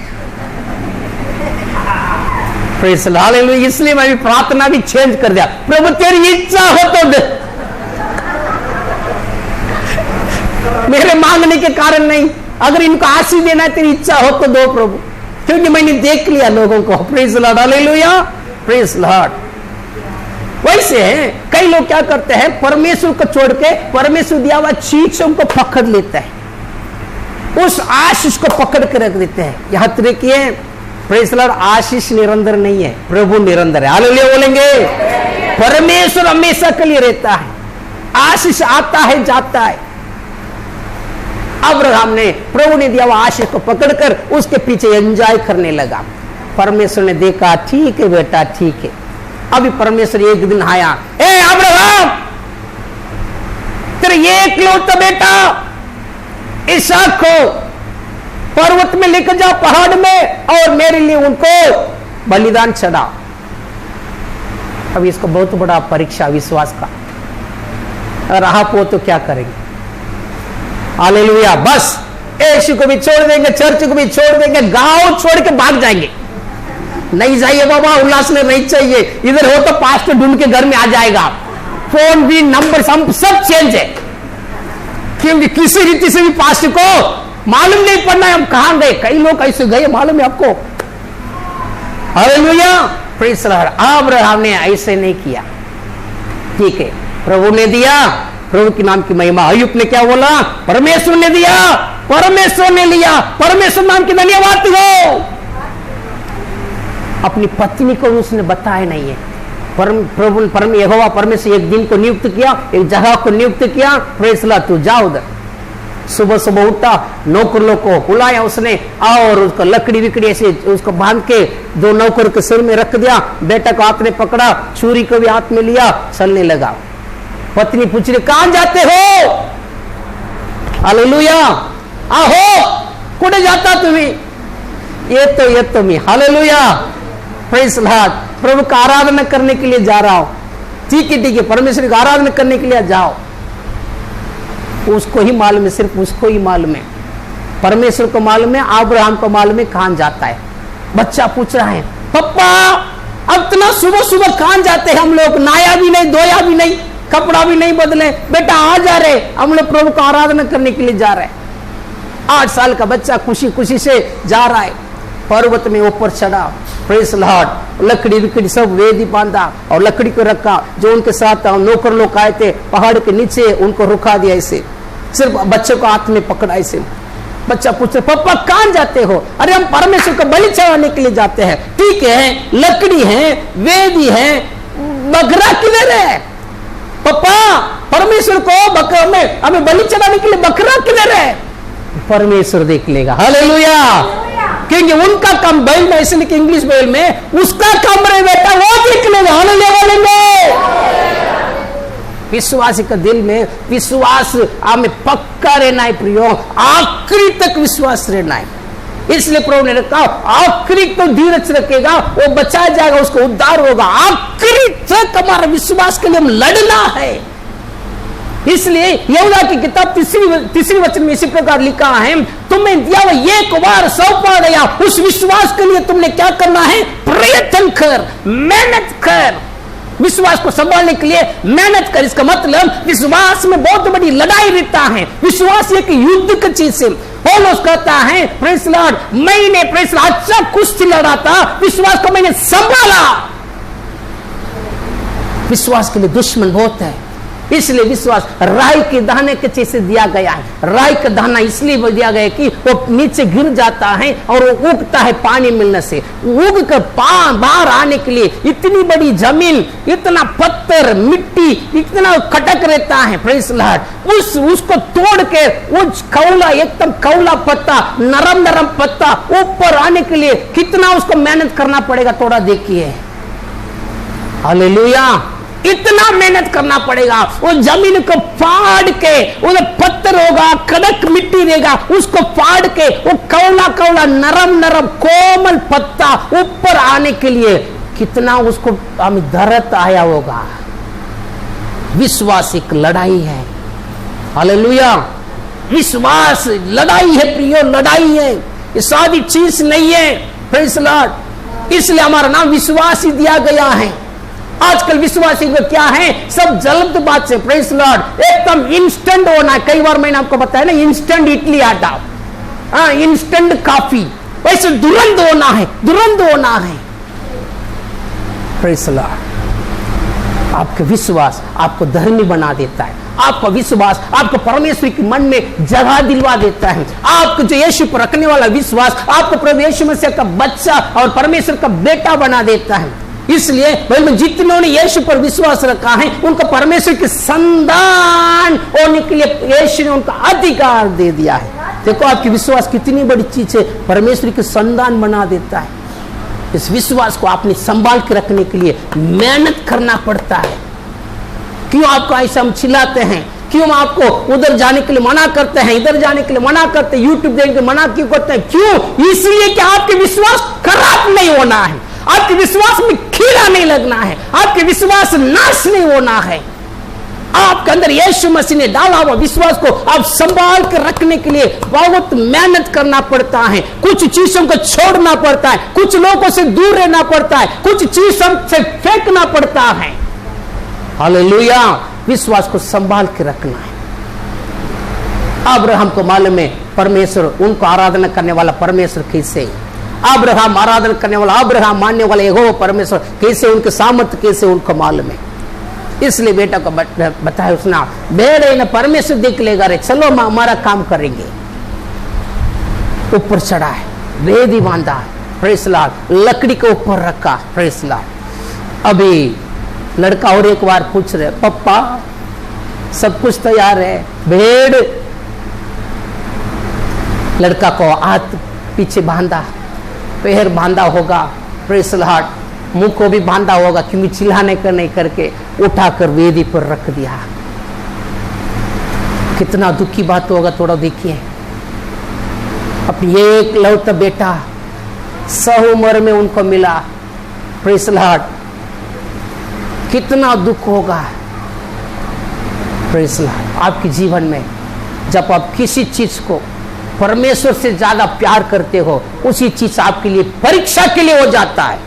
प्रेज लॉर्ड, हालेलुया। इसलिए मैं भी प्रार्थना भी चेंज कर दिया, प्रभु तेरी इच्छा हो तो दे। मेरे मांगने के कारण नहीं, अगर इनको आशीष देना है तेरी इच्छा हो तो दो प्रभु, क्योंकि मैंने देख लिया लोगों को, praise Lord, hallelujah, praise Lord. वैसे कई लोग क्या करते हैं? परमेश्वर को छोड़ के परमेश्वर दिया हुआ चीज से उनको पकड़ लेते हैं, उस आशीष को पकड़ के रख देते हैं। यहां देखिए, प्रेज लॉर्ड, आशीष निरंतर नहीं है, प्रभु निरंतर है, हालेलुया बोलेंगे। परमेश्वर हमेशा के लिए रहता है, आशीष आता है जाता है। अब्राहम ने, प्रभु ने दिया हुआ आशीष को पकड़कर उसके पीछे एंजॉय करने लगा। परमेश्वर ने देखा, ठीक है बेटा, ठीक है। अभी परमेश्वर एक दिन आया, ए अब्राहम, तेरे एक लौटा बेटा इसहाक को पर्वत में लेकर जाओ, पहाड़ में, और मेरे लिए उनको बलिदान चढ़ा। अभी इसको बहुत बड़ा परीक्षा विश्वास का, अगर आप हो तो क्या करेंगे? हालेलुया। बस यीशु को भी छोड़ देंगे, चर्च को भी छोड़ देंगे, गांव छोड़ के भाग जाएंगे। नहीं चाहिए बाबा, उल्लास में नहीं चाहिए। इधर हो तो पास्टर ढूंढ के घर में आ जाएगा, फोन भी, नंबर सब चेंज है, क्योंकि किसी रीति से भी पास्टर को मालूम नहीं पड़ना है हम कहां गए। कई लोग ऐसे गए, मालूम है आपको, हालेलुया, प्रेज लॉर्ड। अब्राहम ने ऐसे नहीं किया, ठीक है, प्रभु ने दिया, प्रभु के नाम की महिमा। अय्यूब ने क्या बोला? परमेश्वर ने दिया, परमेश्वर ने लिया, परमेश्वर नाम की धन्यवाद हो। अपनी पत्नी को उसने बताया नहीं है। प्रभु यहोवा परमेश्वर एक दिन को नियुक्त किया, एक जगह को नियुक्त किया, प्रेज लॉर्ड, तू जा उधर। सुबह सुबह उठा, नौकरों को बुलाया उसने, और उसको लकड़ी विकड़ी ऐसे उसको बांध के 2 नौकर के सिर में रख दिया। बेटा को हाथ में पकड़ा, छुरी को भी हाथ में लिया, चलने लगा। पत्नी पूछ रही, कहां जाते हो? हालेलुया, आहो, कुड़े जाता तुम्हें? ये तो मैं, हालेलुया, प्रेज लॉर्ड, प्रभु का आराधना करने के लिए जा रहा हूं। ठीक है, परमेश्वर की आराधना करने के लिए जाओ। उसको ही मालूम है, सिर्फ उसको ही मालूम है, परमेश्वर को मालूम है, अब्राहम को मालूम है कहां जाता है। बच्चा पूछ रहा है, पप्पा अब इतना सुबह सुबह कहां जाते हैं हम लोग? नहाया भी नहीं, धोया भी नहीं, कपड़ा भी नहीं बदले, बेटा आ जा रहे, हम लोग प्रभु को आराधना करने के लिए जा रहे हैं। 8 साल का बच्चा खुशी खुशी से जा रहा है, पर्वत में ऊपर चढ़ा, प्रेज लॉर्ड, लकड़ी सब वेदी बांधा और लकड़ी को रखा। जो उनके साथ नौकर लोग आए थे पहाड़ के नीचे, उनको रुका दिया ऐसे, सिर्फ बच्चे को हाथ में पकड़ा ऐसे। बच्चा पूछते पापा कहां जाते हो? अरे हम परमेश्वर को बलि चढ़ाने के लिए जाते हैं। ठीक है, लकड़ी है, वेदी है, बकरा किधर है? पापा परमेश्वर को हमें बलि चढ़ाने के लिए बकरा किधर है? परमेश्वर देख लेगा। हालेलुया। क्योंकि उनका काम बाइबल में ऐसे लिखे, इंग्लिश बाइबल में उसका काम रहे बेटा, वो देख लेगा। हालेलुया। विश्वासी का दिल में विश्वास हमें पक्का रहना है प्रियो, आखिरी तक विश्वास रहना है। इसलिए प्रभु ने रखा आखिरी तो धीरज रखेगा वो बचा जाएगा, उसको उद्धार होगा। आखिरी तक हमारा विश्वास के लिए हम लड़ना है। इसलिए यहूदा की किताब तीसरी वचन में इसी प्रकार लिखा है, तुम्हें दिया हुआ एक बार सौंपा गया, उस विश्वास के लिए तुमने क्या करना है? प्रयत्न कर, मेहनत कर। विश्वास को संभालने के लिए मेहनत कर। इसका मतलब विश्वास में बहुत बड़ी लड़ाई रहता है। विश्वास एक युद्ध की चीज है। पौलुस कहता है प्रेज़ लॉर्ड, मैंने प्रेज़ लॉर्ड अच्छा कुश्ती लड़ा था, विश्वास को मैंने संभाला। विश्वास के लिए दुश्मन बहुत है, इसलिए विश्वास राई के दाने के जैसे दिया गया है। राई का दाना इसलिए दिया गया कि वो नीचे गिर जाता है और वो उगता है पानी मिलने से। उग कर बाहर आने के लिए इतनी बड़ी जमीन, इतना पत्थर, मिट्टी, इतना कटक रहता है। प्रेज़ लॉर्ड, उसको तोड़ के उस कौला, एकदम कौला पत्ता, नरम पत्ता ऊपर आने के लिए कितना उसको मेहनत करना पड़ेगा, थोड़ा देखिए। हालेलुया। इतना मेहनत करना पड़ेगा। वो जमीन को फाड़ के, वो पत्थर होगा, कड़क मिट्टी रहेगा, उसको फाड़ के वो कौला नरम कोमल पत्ता ऊपर आने के लिए कितना उसको दर्द आया होगा। विश्वास एक लड़ाई है। हालेलुया। विश्वास लड़ाई है प्रियो, लड़ाई है, ये सादी चीज नहीं है। प्रेज़ लॉर्ड, इसलिए हमारा नाम विश्वास ही दिया गया है। आजकल विश्वासी में क्या है? सब जल्द बात से, प्रेज़ लॉर्ड, एकदम इंस्टेंट होना। कई बार मैंने आपको बताया ना, इंस्टेंट इडली आटा, इंस्टेंट कॉफी, वैसे तुरंत होना है, तुरंत होना है। प्रेज़ लॉर्ड, आपका विश्वास आपको धर्मी बना देता है। आपका विश्वास आपको परमेश्वर के मन में जगह दिलवा देता है। आपको जो यीशु पर रखने वाला विश्वास आपको प्रभु यीशु मसीह का बच्चा और परमेश्वर का बेटा बना देता है। इसलिए जितनों ने यीशु पर विश्वास रखा है, उनको परमेश्वर के संतान होने के लिए यीशु ने उनका अधिकार दे दिया है। देखो आपकी विश्वास कितनी बड़ी चीज है, परमेश्वर के संतान बना देता है। इस विश्वास को आपने संभाल के रखने के लिए मेहनत करना पड़ता है। क्यों आपको ऐसा हम चिल्लाते हैं? क्यों आपको उधर जाने के लिए मना करते हैं, इधर जाने के लिए मना करते हैं, यूट्यूब देखने के मना क्यों करते हैं? क्यों? इसलिए कि आपके विश्वास खराब नहीं होना है, आपके विश्वास में कीड़ा नहीं लगना है, आपके विश्वास नाश नहीं होना है। आपके अंदर यीशु मसीह ने डाला हुआ विश्वास को आप संभाल कर रखने के लिए बहुत मेहनत करना पड़ता है। कुछ चीजों को छोड़ना पड़ता है, कुछ लोगों से दूर रहना पड़ता है, कुछ चीजों से फेंकना पड़ता है। हालेलुया। विश्वास को संभाल के रखना है। अब्राहम को मालूम है परमेश्वर, उनको आराधना करने वाला परमेश्वर कैसे, अब्राहम आराधना करने वाला, अब्राहम मानने वाला यहोवा परमेश्वर कैसे, उनके सामर्थ्य कैसे उनको मालूम है। इसलिए बेटा को बताया उसने, बेड़े न परमेश्वर देख लेगा रे, चलो हम हमारा काम करेंगे। ऊपर चढ़ा है, वेदी बांधा है, प्रेज़ लॉर्ड, लकड़ी के ऊपर रखा, प्रेज़ लॉर्ड। अभी लड़का और एक बार पूछ रहे, पप्पा सब कुछ तैयार है, भेड़। लड़का को हाथ पीछे बांधा, पैर बांधा होगा, प्रेज़ लॉर्ड, मुंह को भी बांधा होगा, क्योंकि चिल्लाने का नहीं करके उठाकर वेदी पर रख दिया। कितना दुख की बात होगा, थोड़ा देखिए। अपनी एक लौता बेटा 100 उम्र में उनको मिला, प्रेज़ लॉर्ड, कितना दुख होगा। प्रेज़ लॉर्ड, आपके जीवन में जब आप किसी चीज को परमेश्वर से ज्यादा प्यार करते हो, उसी चीज आपके लिए परीक्षा के लिए हो जाता है।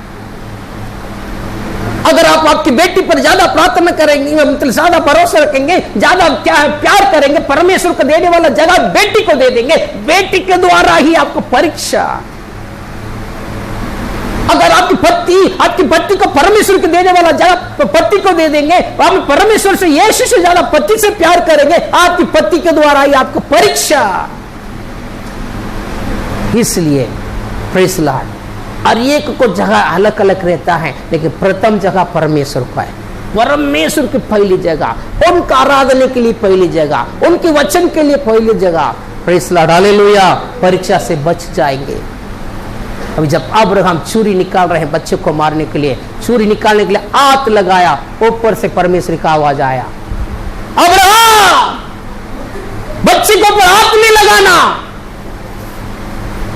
अगर आप आपकी बेटी पर ज्यादा प्रार्थना करेंगे, मतलब ज्यादा भरोसा रखेंगे, ज्यादा क्या है प्यार करेंगे, परमेश्वर को देने वाला जगह बेटी को दे देंगे। बेटी के द्वारा ही आपको परीक्षा। अगर आपकी पति को परमेश्वर को देने वाला जगह पति को दे देंगे, आप परमेश्वर से, यीशु से ज्यादा पति से प्यार करेंगे, आपकी पति के द्वारा ही आपको परीक्षा। इसलिए प्रेज़ लॉर्ड, और एक को जगह अलग अलग रहता है, लेकिन प्रथम जगह परमेश्वर को है। परमेश्वर की पहली जगह, उनका आराधना के लिए पहली जगह, उनके वचन के लिए पहली जगह। Praise Lord, hallelujah. परीक्षा से बच जाएंगे। अभी जब अब्राहम छुरी निकाल रहे हैं बच्चे को मारने के लिए, छुरी निकालने के लिए हाथ लगाया, ऊपर से परमेश्वर का आवाज आया, अब्राहम बच्चे को ऊपर हाथ नहीं लगाना।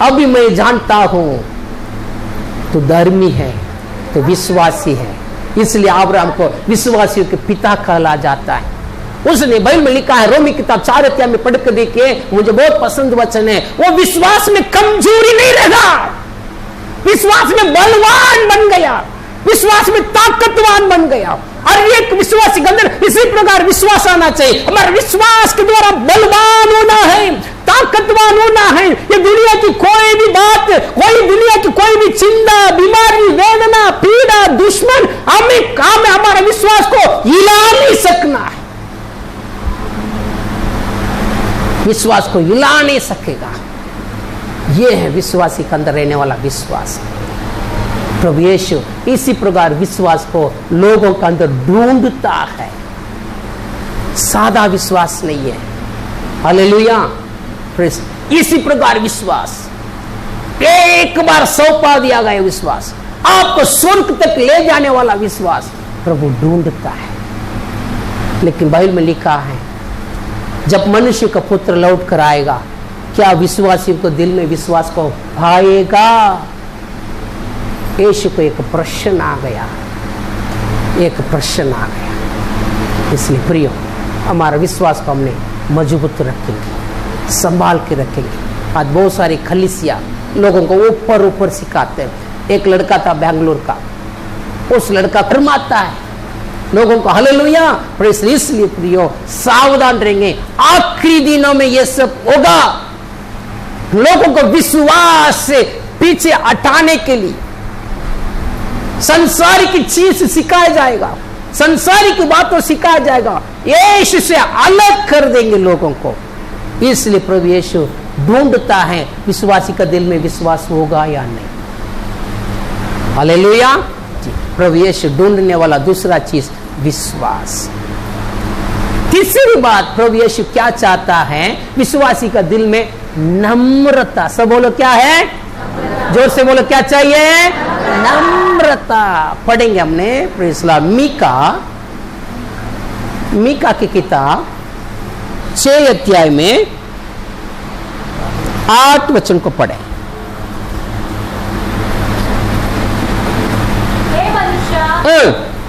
अभी मैं जानता हूं तो धर्मी है, तो विश्वासी है, इसलिए अब्राहम को विश्वासियों के पिता कहला जाता है। उसने बाइबल में लिखा है, रोमी किताब 4 अध्याय में पढ़ के देखिए, मुझे बहुत पसंद वचन है। वो विश्वास में कमजोरी नहीं रहा, विश्वास में बलवान बन गया, विश्वास में ताकतवान बन गया। और एक विश्वासी के अंदर इसी प्रकार विश्वास आना चाहिए। हमारे विश्वास के द्वारा बलवान होना है, ताकतवान होना है। ये दुनिया की कोई भी बात, दुनिया की कोई भी चिंता, बीमारी, वेदना, पीड़ा, दुश्मन हमें हमारे विश्वास को हिला नहीं सकना है। विश्वास को हिला नहीं सकेगा। यह है विश्वासी के अंदर रहने वाला विश्वास। प्रभु यीशु इसी प्रकार विश्वास को लोगों के अंदर ढूंढता है, सादा विश्वास नहीं है। हालेलुया। इसी प्रकार विश्वास एक बार सौंपा दिया गया विश्वास, आपको स्वर्ग तक ले जाने वाला विश्वास प्रभु ढूंढता है। लेकिन बाइबल में लिखा है, जब मनुष्य का पुत्र लौट कर आएगा, क्या विश्वासियों को दिल में विश्वास को पाएगा? यीशु को एक प्रश्न आ गया, एक प्रश्न आ गया। इसलिए प्रियो, हमारा विश्वास को हमने मजबूत रखेंगे, संभाल के रखेंगे। आज बहुत सारी खलीसिया लोगों को ऊपर ऊपर सिखाते हैं। एक लड़का था बेंगलोर का, उस लड़का फरमाता है लोगों को, हालेलुया। पर इसलिए प्रियो सावधान रहेंगे, आखिरी दिनों में ये सब होगा। लोगों को विश्वास से पीछे हटाने के लिए संसारिक चीज सिखाया जाएगा, संसारिक बातों सिखाया जाएगा, यीशु से अलग कर देंगे लोगों को। इसलिए प्रभु यीशु ढूंढता है विश्वासी का दिल में विश्वास होगा या नहीं। हालेलुया। प्रभु यीशु ढूंढने वाला दूसरा चीज विश्वास। तीसरी बात, प्रभु यीशु क्या चाहता है विश्वासी का दिल में? नम्रता। सब बोलो क्या है? जोर से बोलो क्या चाहिए? नम्रता। पढ़ेंगे हमने प्रेज़ लॉर्ड मीका की किताब 6 अध्याय में 8 वचन को पढ़े। हे मनुष्या,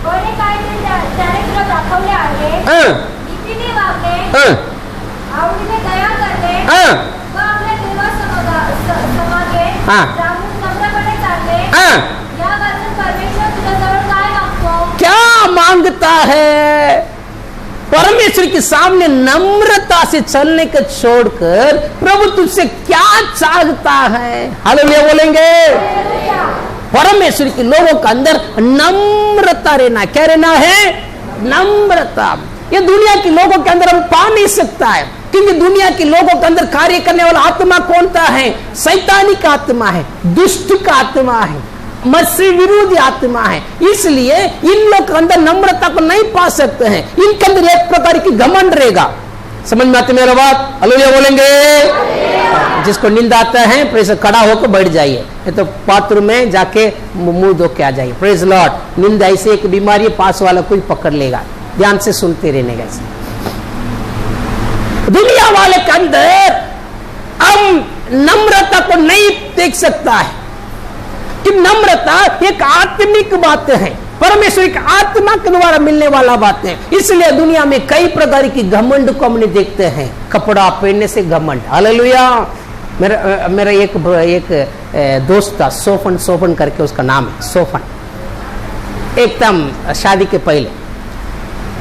कोणी काहीतरी त्याने तुला दाखवले आहे, नीतीने वागणे, आवडीने दया करणे, व आपल्या देवासमागे नम्रपणे चालणे, या वाचून परमेश्वर तुझ्याजवळ काय मागतो? क्या मांगता है? परमेश्वर के सामने नम्रता से चलने को छोड़कर प्रभु तुझसे क्या चाहता है? हालेलुया बोलेंगे। परमेश्वर के लोगों के अंदर नम्रता रहना। क्या रहना है? नम्रता। ये दुनिया के लोगों के अंदर हम पा नहीं सकता है, क्योंकि दुनिया के लोगों के अंदर कार्य करने वाला आत्मा कौन सा है? शैतानिक आत्मा है, दुष्ट का आत्मा है, मसीह विरोधी आत्मा है। इसलिए इन लोग के अंदर नम्रता को नहीं पा सकते हैं। इनके अंदर एक प्रकार की घमंड रहेगा। समझ में आती मेरा बात? हालेलुया बोलेंगे। जिसको नींद आता है प्रेस खड़ा होकर बैठ जाइए, ये तो बाथरूम में जाके मुंह धो के आ जाइए। Praise Lord. नींद ऐसी एक बीमारी, पास वाला कोई पकड़ लेगा। ध्यान से सुनते रहने का। दुनिया वाले के अंदर हम नम्रता को नहीं देख सकता है कि नम्रता एक आत्मिक बात है, परमेश्वर की आत्मा के द्वारा मिलने वाला बात है। इसलिए दुनिया में कई प्रकार की घमंड को हमने देखते हैं। कपड़ा पहनने से घमंड। हालेलुया। मेरा एक दोस्त था, सोफन करके उसका नाम है, सोफन। एकदम शादी के पहले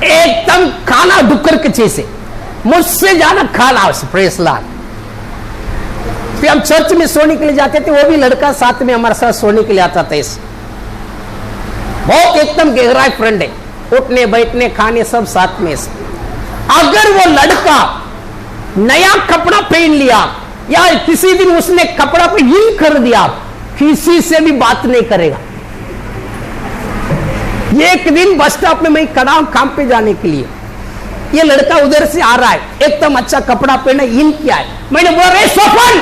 एकदम काला डुक्कर के जैसे, मुझसे ज्यादा काला, प्रेस लॉर्ड। फिर हम चर्च में सोने के लिए जाते थे, वो भी लड़का साथ में हमारे साथ सोने के लिए आता था। इस बहुत एकदम गहरा फ्रेंड है, उठने बैठने खाने सब साथ में। अगर वो लड़का नया कपड़ा पहन लिया या किसी दिन उसने कपड़ा पे हिल कर दिया, किसी से भी बात नहीं करेगा। एक दिन बस स्टॉप में मैं खड़ा हूं काम पे जाने के लिए, ये लड़का उधर से आ रहा है, एकदम अच्छा कपड़ा पहना, इन किया है। मैंने बोला रे सोफन,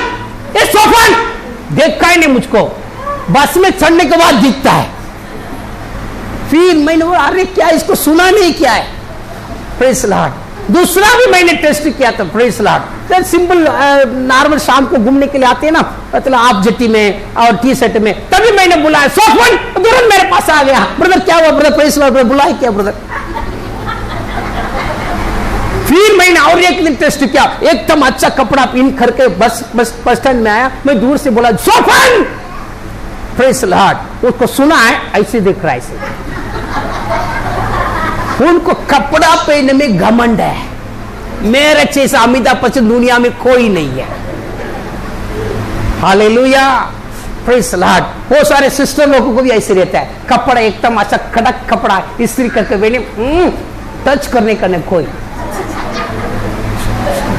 ये सोफन, देखा ही नहीं मुझको, बस में चढ़ने के बाद दिखता है। फिर मैंने बोला अरे क्या इसको सुना नहीं क्या है, प्रेज लॉर्ड। दूसरा भी मैंने टेस्ट किया था, प्रेज लॉर्ड। सिंपल नॉर्मल शाम को घूमने के लिए आते हैं ना, मतलब आप जट्टी में और टी शर्ट में, तभी मैंने बुलाया सोफन, तुरंत मेरे पास आ गया, ब्रदर क्या हुआ ब्रदर, प्रेज लॉर्ड, बुलाए क्या ब्रदर। फिर मैंने और एक दिन टेस्ट किया, एकदम अच्छा कपड़ा पिन करके बस स्टैंड में आया, मैं दूर से बोला सोफन, प्रेज लॉर्ड। उसको सुना है, ऐसे देख रहा है, ऐसे। उनको कपड़ा पहनने में घमंड है, मेरे जैसा अमिताभ बच्चन दुनिया में कोई नहीं है। Hallelujah, praise Lord. वो सारे सिस्टर लोगों को भी ऐसे रहता है, कपड़ा एकदम अच्छा कड़क कपड़ा इस्त्री करके पहने, टच करने का नहीं कोई।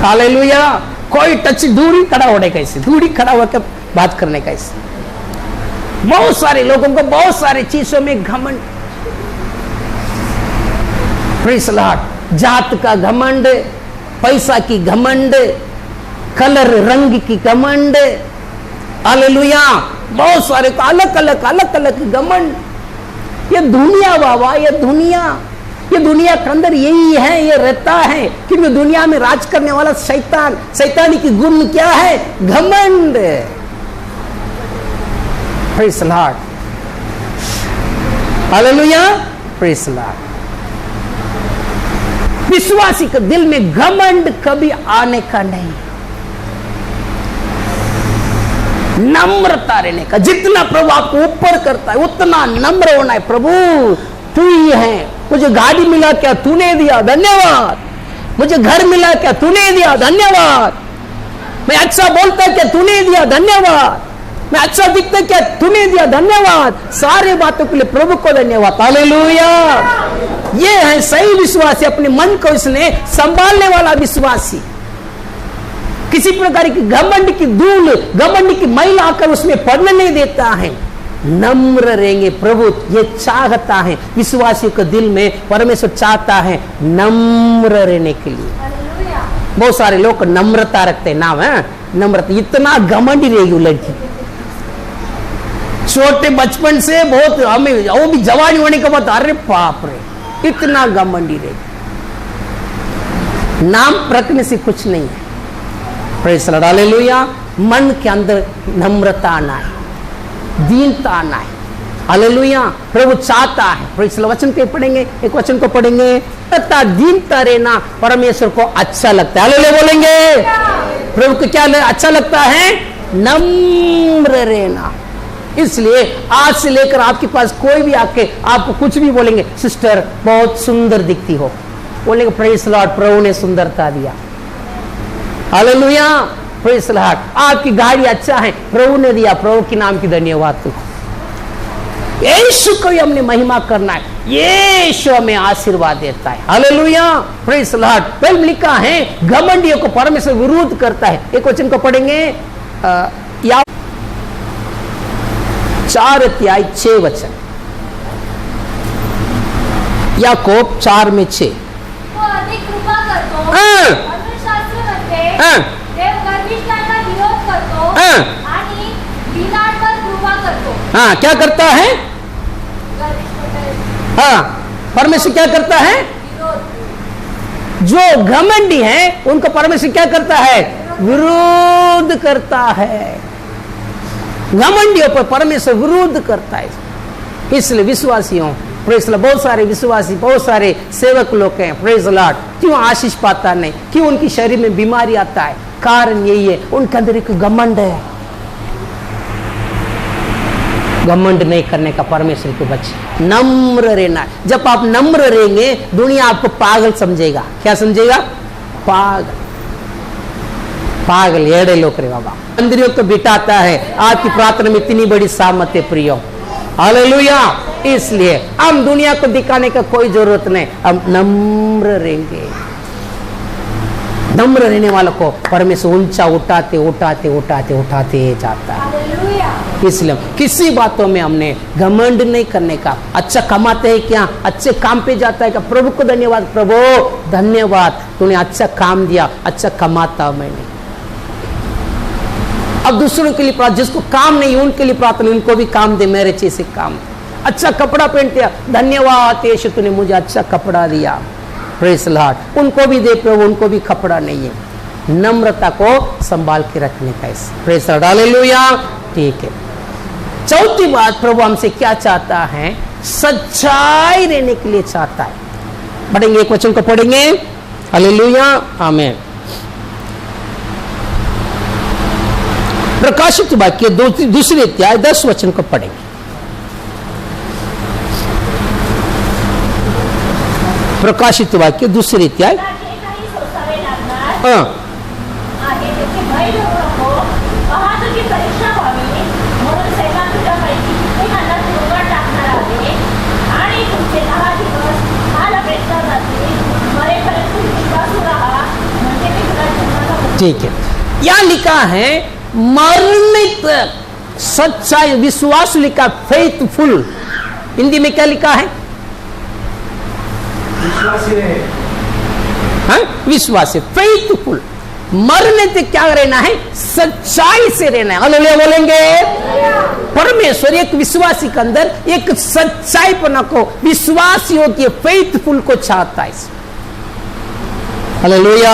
हालेलुया, कोई टच, दूरी खड़ा होने का, ऐसे दूरी खड़ा होकर बात करने का। ऐसे बहुत सारे लोगों को बहुत सारे चीजों में घमंड, प्रेज लॉर्ड। जात का घमंड, पैसा की घमंड, कलर रंग की घमंड, हालेलुया, बहुत सारे अलग अलग घमंड। ये दुनिया बाबा, ये दुनिया के अंदर यही है, ये रहता है, क्योंकि दुनिया में राज करने वाला शैतान, शैतानी की गुण क्या है, घमंड। Praise Lord, hallelujah, praise Lord. विश्वासी के दिल में घमंड कभी आने का नहीं, नम्रता रहने का। जितना प्रभु आपको ऊपर करता है उतना नम्र होना है। प्रभु तू ही है, मुझे गाड़ी मिला क्या तूने दिया, धन्यवाद। मुझे घर मिला क्या तूने दिया, धन्यवाद। मैं अच्छा बोलता क्या तूने दिया, धन्यवाद। मैं अच्छा दिखता क्या तूने दिया, धन्यवाद। सारे बातों के लिए प्रभु को धन्यवाद। हालेलुया। ये है सही विश्वासी, अपने मन को इसने संभालने वाला विश्वासी। किसी प्रकार की घमंड की धूल, घमंड की मैल आकर उसमें पड़ने नहीं देता है। नम्र रहेंगे, प्रभु ये चाहता है, विश्वासियों के दिल में परमेश्वर चाहता है नम्र रहने के लिए। बहुत सारे लोग नम्रता रखते हैं, नाम है नम्रता। इतना घमंडी रहेगी वो लड़की, छोटे बचपन से बहुत, हमें वो भी जवानी होने के बाद, अरे बाप रे, इतना घमंडी रहेगी। नाम रखने से कुछ नहीं है। Praise the Lord, hallelujah. मन के अंदर नम्रता आना है, दीनता आना है। हालेलुया, प्रभु चाहता है। प्रेज़ द लॉर्ड, वचन के पढ़ेंगे, एक वचन को पढ़ेंगे, तथा दीनता रहना परमेश्वर को अच्छा लगता है। हालेलुया बोलेंगे। प्रभु को क्या अच्छा लगता है? नम्र रहना। इसलिए आज से लेकर आपके पास कोई भी आके आपको कुछ भी बोलेंगे, सिस्टर बहुत सुंदर दिखती हो, बोलेंगे प्रेज़ द लॉर्ड, प्रभु ने सुंदरता दिया। Hallelujah, praise the Lord. आपकी गाड़ी अच्छा है, प्रभु ने दिया, प्रभु के नाम की धन्यवाद। तो यीशु को हमने महिमा करना है, यीशु हमें आशीर्वाद देता है। Hallelujah, praise the Lord. पहले लिखा है घमंडियों को परमेश्वर विरोध करता है। एक वचन को पढ़ेंगे, या 4:6 वचन, याकूब 4:6। वो अधिक कृपा करतो, धर्मशास्त्रमध्ये देव गर्विष्ठांना विरोध करतो आणि दीनांवर कृपा करतो। हाँ, क्या करता है? हाँ, परमेश्वर क्या करता है? जो घमंडी है उनको परमेश्वर क्या करता है? विरोध करता है। घमंडियों पर परमेश्वर विरोध करता है। इसलिए विश्वासियों, प्रेज़ द लॉर्ड, बहुत सारे विश्वासी, बहुत सारे सेवक लोग हैं, प्रेज़ द लॉर्ड, क्यों आशीष पाता नहीं, क्यों उनकी शरीर में बीमारी आता है? कारण यही है, उनके अंदर एक घमंड है। घमंड नहीं करने का परमेश्वर के बच्चे, नम्र रहना। जब आप नम्र रहेंगे दुनिया आपको पागल समझेगा। क्या समझेगा? पागल, पागल एड़े लोग रे बाबा। मंदिरों को बिठाता है, आपकी प्रार्थना में इतनी बड़ी सामत है प्रियो, हालेलुया। इसलिए हम दुनिया को दिखाने का कोई जरूरत नहीं, हम नम्र रहेंगे। नम्र रहने वालों को परमेश्वर ऊंचा उठाते उठाते उठाते उठाते जाता है। इसलिए किसी बातों में हमने घमंड नहीं करने का। अच्छा कमाते हैं क्या? अच्छे काम पे जाता है क्या? प्रभु को धन्यवाद, प्रभु धन्यवाद तूने अच्छा काम दिया, अच्छा कमाता मैंने। अब दूसरों के लिए प्रार्थना, जिसको काम नहीं उनके लिए प्रार्थना, उनको भी काम दे, मेरे जैसे काम। अच्छा कपड़ा पहनते, धन्यवाद यीशु तूने मुझे अच्छा कपड़ा दिया, प्रेज़ लॉर्ड। उनको भी दे प्रभु, उनको भी कपड़ा नहीं है। नम्रता को संभाल के रखने का, प्रेज़ लॉर्ड, हालेलुया। ठीक है, चौथी बात प्रभु हमसे क्या चाहता है? सच्चाई रहने के लिए चाहता है। पढ़ेंगे, एक वचन को पढ़ेंगे, हालेलुया, आमीन। प्रकाशित वाक्य दूसरे अध्याय 10 वचन को पढ़ेंगे। प्रकाशित वाक्य दूसरे अध्याय, हाँ, ठीक है। यहां लिखा है मरने तक सच्चाई, विश्वास लिखा, फेथफुल। हिंदी में क्या लिखा है? विश्वासी रहे, हाँ, विश्वासी, फेथफुल। मरने तक क्या रहना है? सच्चाई से रहना है। हालेलुया बोलेंगे। परमेश्वर एक विश्वासी के अंदर एक सच्चाई पना को, विश्वास योग्य फेथफुल को चाहता है। हालेलुया।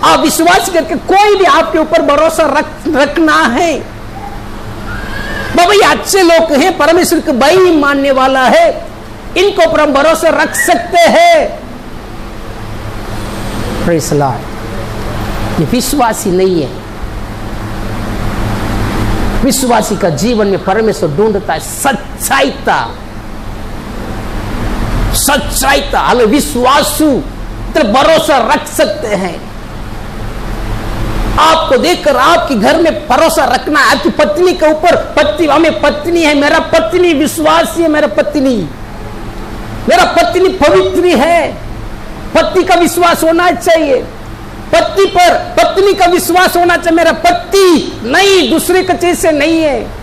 आप विश्वास करके कोई भी आपके ऊपर भरोसा रखना है। बाबा ये अच्छे लोग हैं, परमेश्वर के भाई मानने वाला है, इनको पर हम भरोसा रख सकते हैं। Praise Lord. ये विश्वासी नहीं है। विश्वासी का जीवन में परमेश्वर ढूंढता है सच्चाईता, सच्चाईता। हमें विश्वासु तो भरोसा रख सकते हैं। आपको देखकर आपके घर में भरोसा रखना है, आपकी पत्नी के ऊपर। पत्नी, हमें पत्नी है, मेरा पत्नी विश्वासी है, मेरा पत्नी पवित्र है। पति का विश्वास होना चाहिए, पति पर पत्नी का विश्वास होना चाहिए। मेरा पति नहीं, दूसरे का जैसे नहीं है।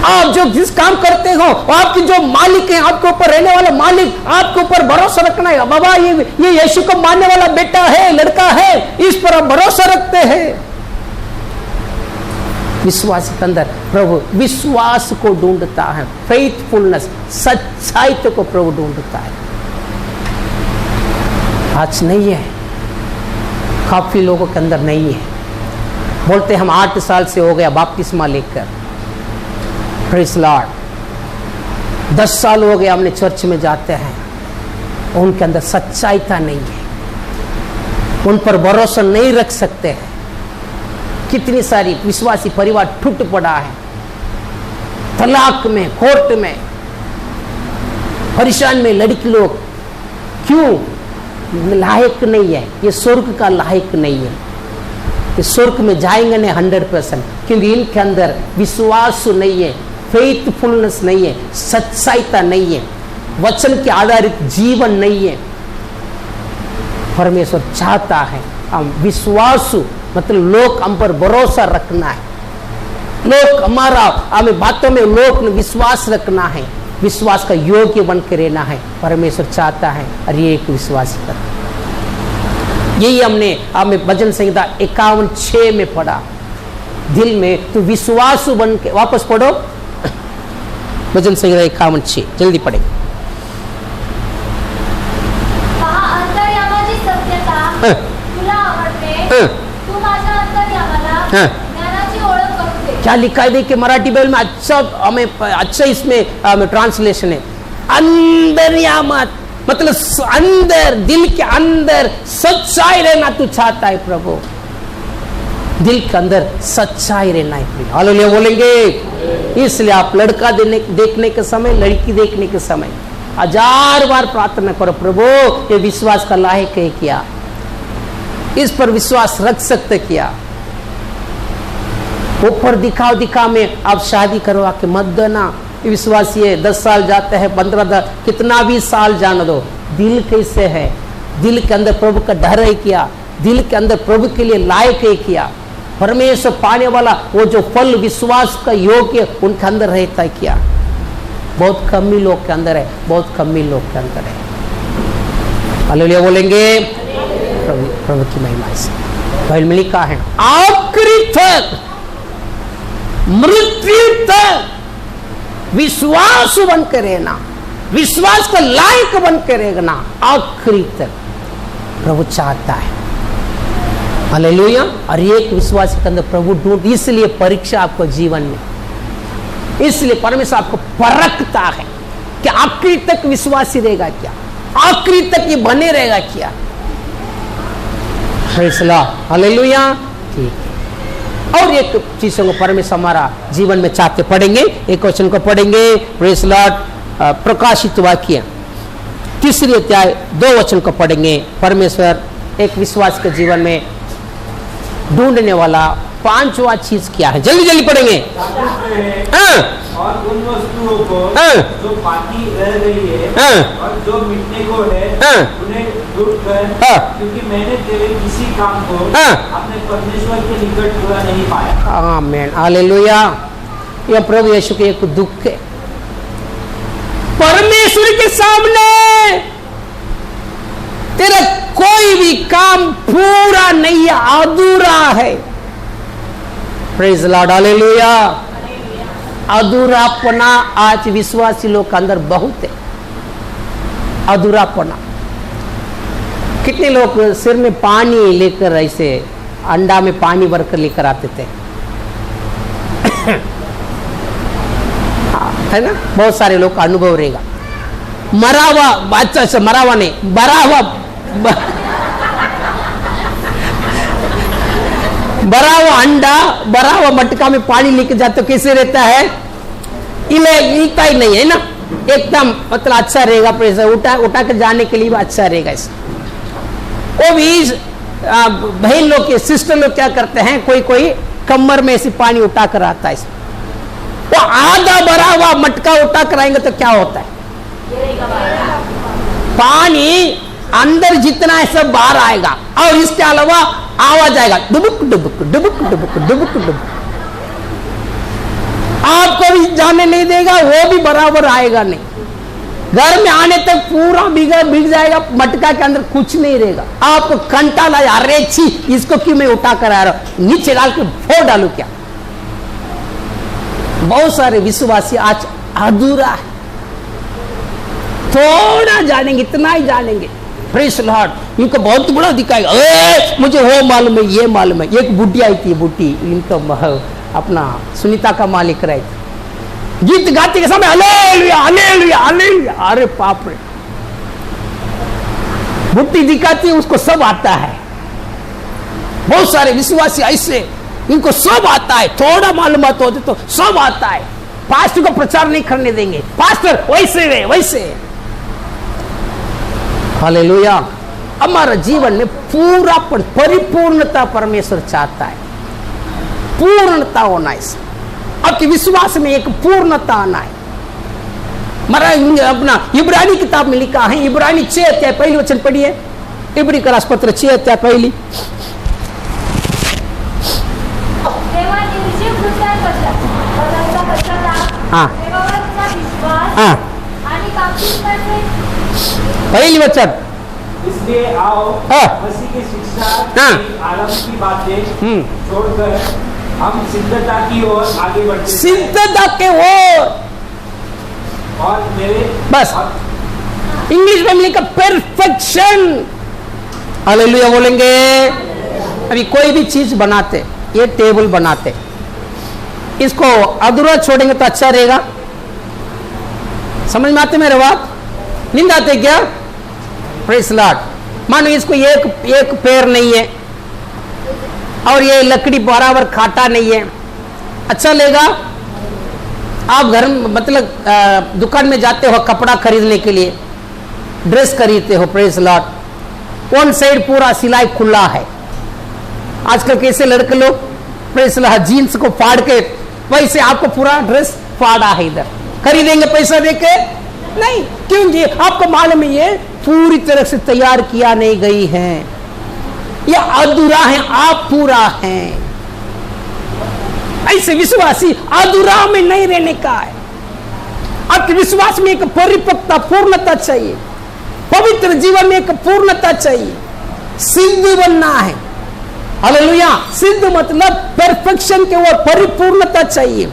आप जो जिस काम करते हो, आपकी जो मालिक है, आपके ऊपर रहने वाला मालिक, आपके ऊपर भरोसा रखना है। बाबा ये यीशु को मानने वाला बेटा है, लड़का है, इस पर आप भरोसा रखते हैं। विश्वास के अंदर प्रभु विश्वास को ढूंढता है, फेथफुलनेस, सच्चाई को प्रभु ढूंढता है। आज नहीं है, काफी लोगों के अंदर नहीं है। बोलते हम 8 साल से हो गया बपतिस्मा लेकर, प्रेज़ लॉर्ड। 10 साल हो गए हमने चर्च में जाते हैं, उनके अंदर सच्चाईता नहीं है, उन पर भरोसा नहीं रख सकते हैं। कितनी सारी विश्वासी परिवार टूट पड़ा है, तलाक में, कोर्ट में, परेशान में लड़की लोग। क्यों? लायक नहीं है, ये स्वर्ग का लायक नहीं है। ये स्वर्ग में जाएंगे नहीं 100%, क्योंकि इनके अंदर विश्वास नहीं है, फेथफुलनेस नहीं है, सच्चाईता नहीं है, वचन के आधारित जीवन नहीं है। परमेश्वर चाहता है हम विश्वासु, मतलब लोग हम पर भरोसा रखना है, लोग हमारा, हमें बातों में लोग विश्वास रखना है, विश्वास का योग्य बन के रहना है। परमेश्वर चाहता है और ये एक विश्वासी कर। यही हमें भजन संहिता 51:6 में पढ़ा। दिल में तो विश्वासु बन के, वापस पढ़ो भजन संहिता 51:6, जल्दी पढ़ेंगे। अंतर्यामाची सत्यता तुला आवडते, तू माझ्या अंतर्यामाला ज्ञानाची ओळख करून दे। क्या लिखा है? देखिए मराठी बाइबल में अच्छा इसमें ट्रांसलेशन है। अंतर्यामात मतलब अंदर, दिल के अंदर सच्चाई रहना तू चाहता है प्रभु। दिल के अंदर सच्चाई रहना है। हालेलुया बोलेंगे। इसलिए आप लड़का देखने के समय, लड़की देखने के समय 1000 बार प्रार्थना करो, प्रभु ये विश्वास का लायक है क्या, इस पर विश्वास रख सकते क्या। ऊपर दिखाव में आप शादी करवा के मत देना। विश्वास ये 10 साल जाते हैं, 15 कितना भी साल जान दो, दिल कैसे है, दिल के अंदर प्रभु का डर है क्या, दिल के अंदर प्रभु के लिए लायक है क्या, परमेश्वर पाने वाला वो जो फल विश्वास का योग्य उनके अंदर रहता है क्या। बहुत कम ही लोग के अंदर है, बहुत कम ही लोग के अंदर है। हालेलुया बोलेंगे। प्रभु की महिमा से बाइबल में लिखा है, आखिरी तक, मृत्यु तक विश्वास बन के रहना, विश्वास का लायक बन के रहना आखिरी तक प्रभु चाहता है। हालेलुया। और एक विश्वास के अंदर प्रभु ढूंढ, इसलिए परीक्षा आपको जीवन में, इसलिए परमेश्वर आपको परखता है कि आखिरी तक विश्वासी रहेगा क्या, आखिरी तक ये बने रहेगा क्या। हालेलुया। ठीक। और एक चीजों को परमेश्वर हमारा जीवन में चाहते, पढ़ेंगे एक वचन को पढ़ेंगे, प्रेज़ लॉर्ड, प्रकाशित वाक्य 3 अध्याय 2 वचन को पढ़ेंगे। परमेश्वर एक विश्वास के जीवन में ढूंढने वाला 5वां चीज क्या है, जल्दी जल्दी पढ़ेंगे। और उन वस्तुओं को जो बाकी रह गई है और जो मिटने को है उन्हें ढूंढ कर, क्योंकि मैंने तेरे किसी काम को अपने परमेश्वर के निकट पूरा नहीं पाया। आमीन। हालेलुया। यह प्रभु यीशु के एक दुख है, परमेश्वर के सामने तेरा कोई भी काम पूरा नहीं है, अधूरा है। Praise Lord. हालेलुया। अधूरापना आज विश्वासी लोग के अंदर बहुत है, अधूरापना। कितने लोग सिर में पानी लेकर ऐसे अंडा में पानी भरकर लेकर आते थे है ना, बहुत सारे लोग का अनुभव रहेगा। मरा हुआ बादशाह से, मरा हुआ नहीं, बरा हुआ बरा हुआ अंडा, बरा हुआ मटका में पानी लेके जाते, कैसे रहता है, हिलता ही नहीं है ना, एकदम मतलब अच्छा रहेगा। प्रेशर उठा कर जाने के लिए भी अच्छा रहेगा। इस वो भी बहन लोग के सिस्टर लोग क्या करते हैं, कोई कोई कमर में ऐसे पानी उठा कर आता है, वो आधा भरा हुआ मटका उठा कर आएंगे तो क्या होता है, पानी अंदर जितना है सब बाहर आएगा और इसके अलावा आवाज आएगा, डुबुक डुबुक डुबुक डुबुक डुबुक डुबुक। आपको भी जाने नहीं देगा, वो भी बराबर आएगा नहीं। घर में आने तक पूरा भीग जाएगा, मटका के अंदर कुछ नहीं रहेगा। आपको कंटा लाया, अरे छी इसको क्यों मैं उठा कर आ रहा हूं, नीचे डाल के फोड़ डालू क्या। बहुत सारे विश्वासी आज अधूरा है, थोड़ा जानेंगे, इतना ही जानेंगे। Praise Lord. इनको बहुत बड़ा दिखाएगा, मुझे वो मालूम है, ये मालूम है। एक बुढ़ी आई थी, बुढ़ी इनको अपना सुनीता का मालिक रहे थे, गीत गाते के समय हालेलुया हालेलुया हालेलुया, अरे बाप रे, बुढ़ी दिखाती है, उसको सब आता है। बहुत सारे विश्वासी ऐसे, इनको सब आता है, थोड़ा मालूमात होते तो सब आता है। पास्टर को प्रचार नहीं करने देंगे, पास्टर वैसे है वैसे। हालेलुया। हमारा जीवन में पूरा परिपूर्णता परमेश्वर चाहता है, पूर्णता होना है। आपके विश्वास में एक पूर्णता आना है। अपना इब्रानी किताब में लिखा है, इब्रानी 6 अध्याय 1 वचन पढ़िए, इब्री का राजपत्र 6 अध्याय 1। हाँ हाँ, पहली वचन, इसलिए आओ मसीह की शिक्षा आरंभ की बातें छोड़कर हम सिद्धता की ओर आगे बढ़ते, सिद्धता के ओर। और मेरे बस इंग्लिश में लिखा परफेक्शन। हालेलुया बोलेंगे। अभी कोई भी चीज बनाते, ये टेबल बनाते, इसको अधूरा छोड़ेंगे तो अच्छा रहेगा। समझ में आते मेरे बात, नींद आते क्या। Praise Lord. मानो इसको एक पैर नहीं है, और ये लकड़ी बराबर खाटा नहीं है, अच्छा लेगा। आप घर मतलब दुकान में जाते हो कपड़ा खरीदने के लिए, ड्रेस खरीदते हो, प्रेज लॉर्ड, वन साइड पूरा सिलाई खुला है। आजकल कैसे लड़के लोग प्रेज लॉर्ड जीन्स को फाड़ के, वैसे आपको पूरा ड्रेस फाड़ा है, इधर खरीदेंगे पैसा देके? नहीं, क्यों जी? आपको मालूम है ये पूरी तरह से तैयार किया नहीं गई है, ये अधूरा है, आप पूरा है। ऐसे विश्वासी अधूरा में नहीं रहने का है। आपके विश्वास में एक परिपक्वता, पूर्णता चाहिए, पवित्र जीवन में एक पूर्णता चाहिए, सिद्ध बनना है। हालेलुया। सिद्ध मतलब परफेक्शन के वो परिपूर्णता चाहिए,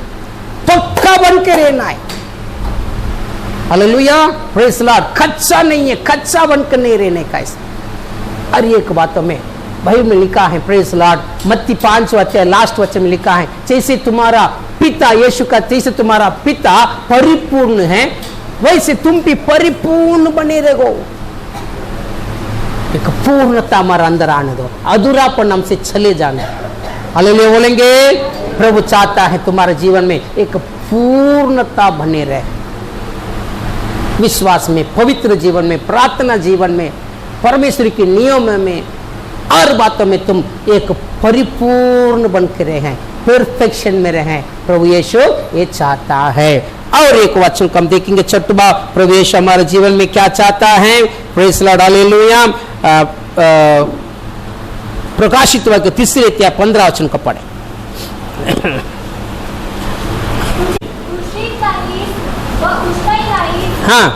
पक्का बन के रहना है। Hallelujah, praise Lord. कच्चा नहीं है, कच्चा बनकर नहीं रहने का। और एक बातों में भाई में लिखा है, प्रेज लॉर्ड, मत्ती 5 अध्याय लास्ट वचन में लिखा है, जैसे तुम्हारा पिता यीशु का, जैसे तुम्हारा पिता परिपूर्ण है वैसे तुम भी परिपूर्ण बने रहो। एक पूर्णता हमारा अंदर आने दो, अधूरापन हमसे चले जाने। हालेलुया बोलेंगे। प्रभु चाहता है तुम्हारे जीवन में एक पूर्णता बने रहे, विश्वास में, पवित्र जीवन में, प्रार्थना जीवन में, परमेश्वर के नियम में, हर बातों में तुम एक परिपूर्ण बन के रहे, परफेक्शन में रहे। प्रभु यीशु ये चाहता है। और एक वचन को हम देखेंगे छठवां, प्रभु यीशु हमारे जीवन में क्या चाहता है। Praise Lord, hallelujah. प्रकाशित वाक्य 3 अध्याय 15 वचन को पढ़े। हाँ,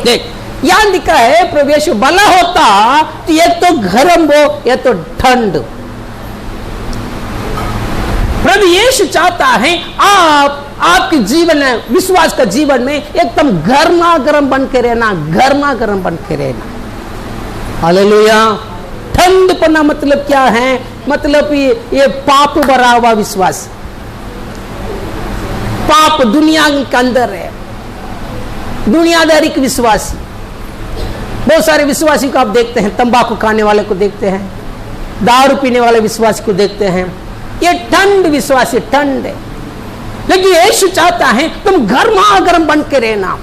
देख यहां लिखा है प्रभु यीशु भला होता तो एक तो गर्म हो या तो ठंड। प्रभु यीशु चाहता है आपके जीवन में, विश्वास का जीवन में एकदम गर्मा गर्म बन के रहना, गर्मा गर्म बन के रहना। हालेलुया। ठंड पना मतलब क्या है? मतलब ये पाप भरा हुआ विश्वास, पाप दुनिया के अंदर है, दुनियादारी के विश्वासी। बहुत सारे विश्वासी को आप देखते हैं, तंबाकू खाने वाले को देखते हैं, दारू पीने वाले विश्वासी को देखते हैं, ये ठंड विश्वासी, ठंड है। लेकिन यीशु चाहता है तुम गर्मा गर्म बन के रहना,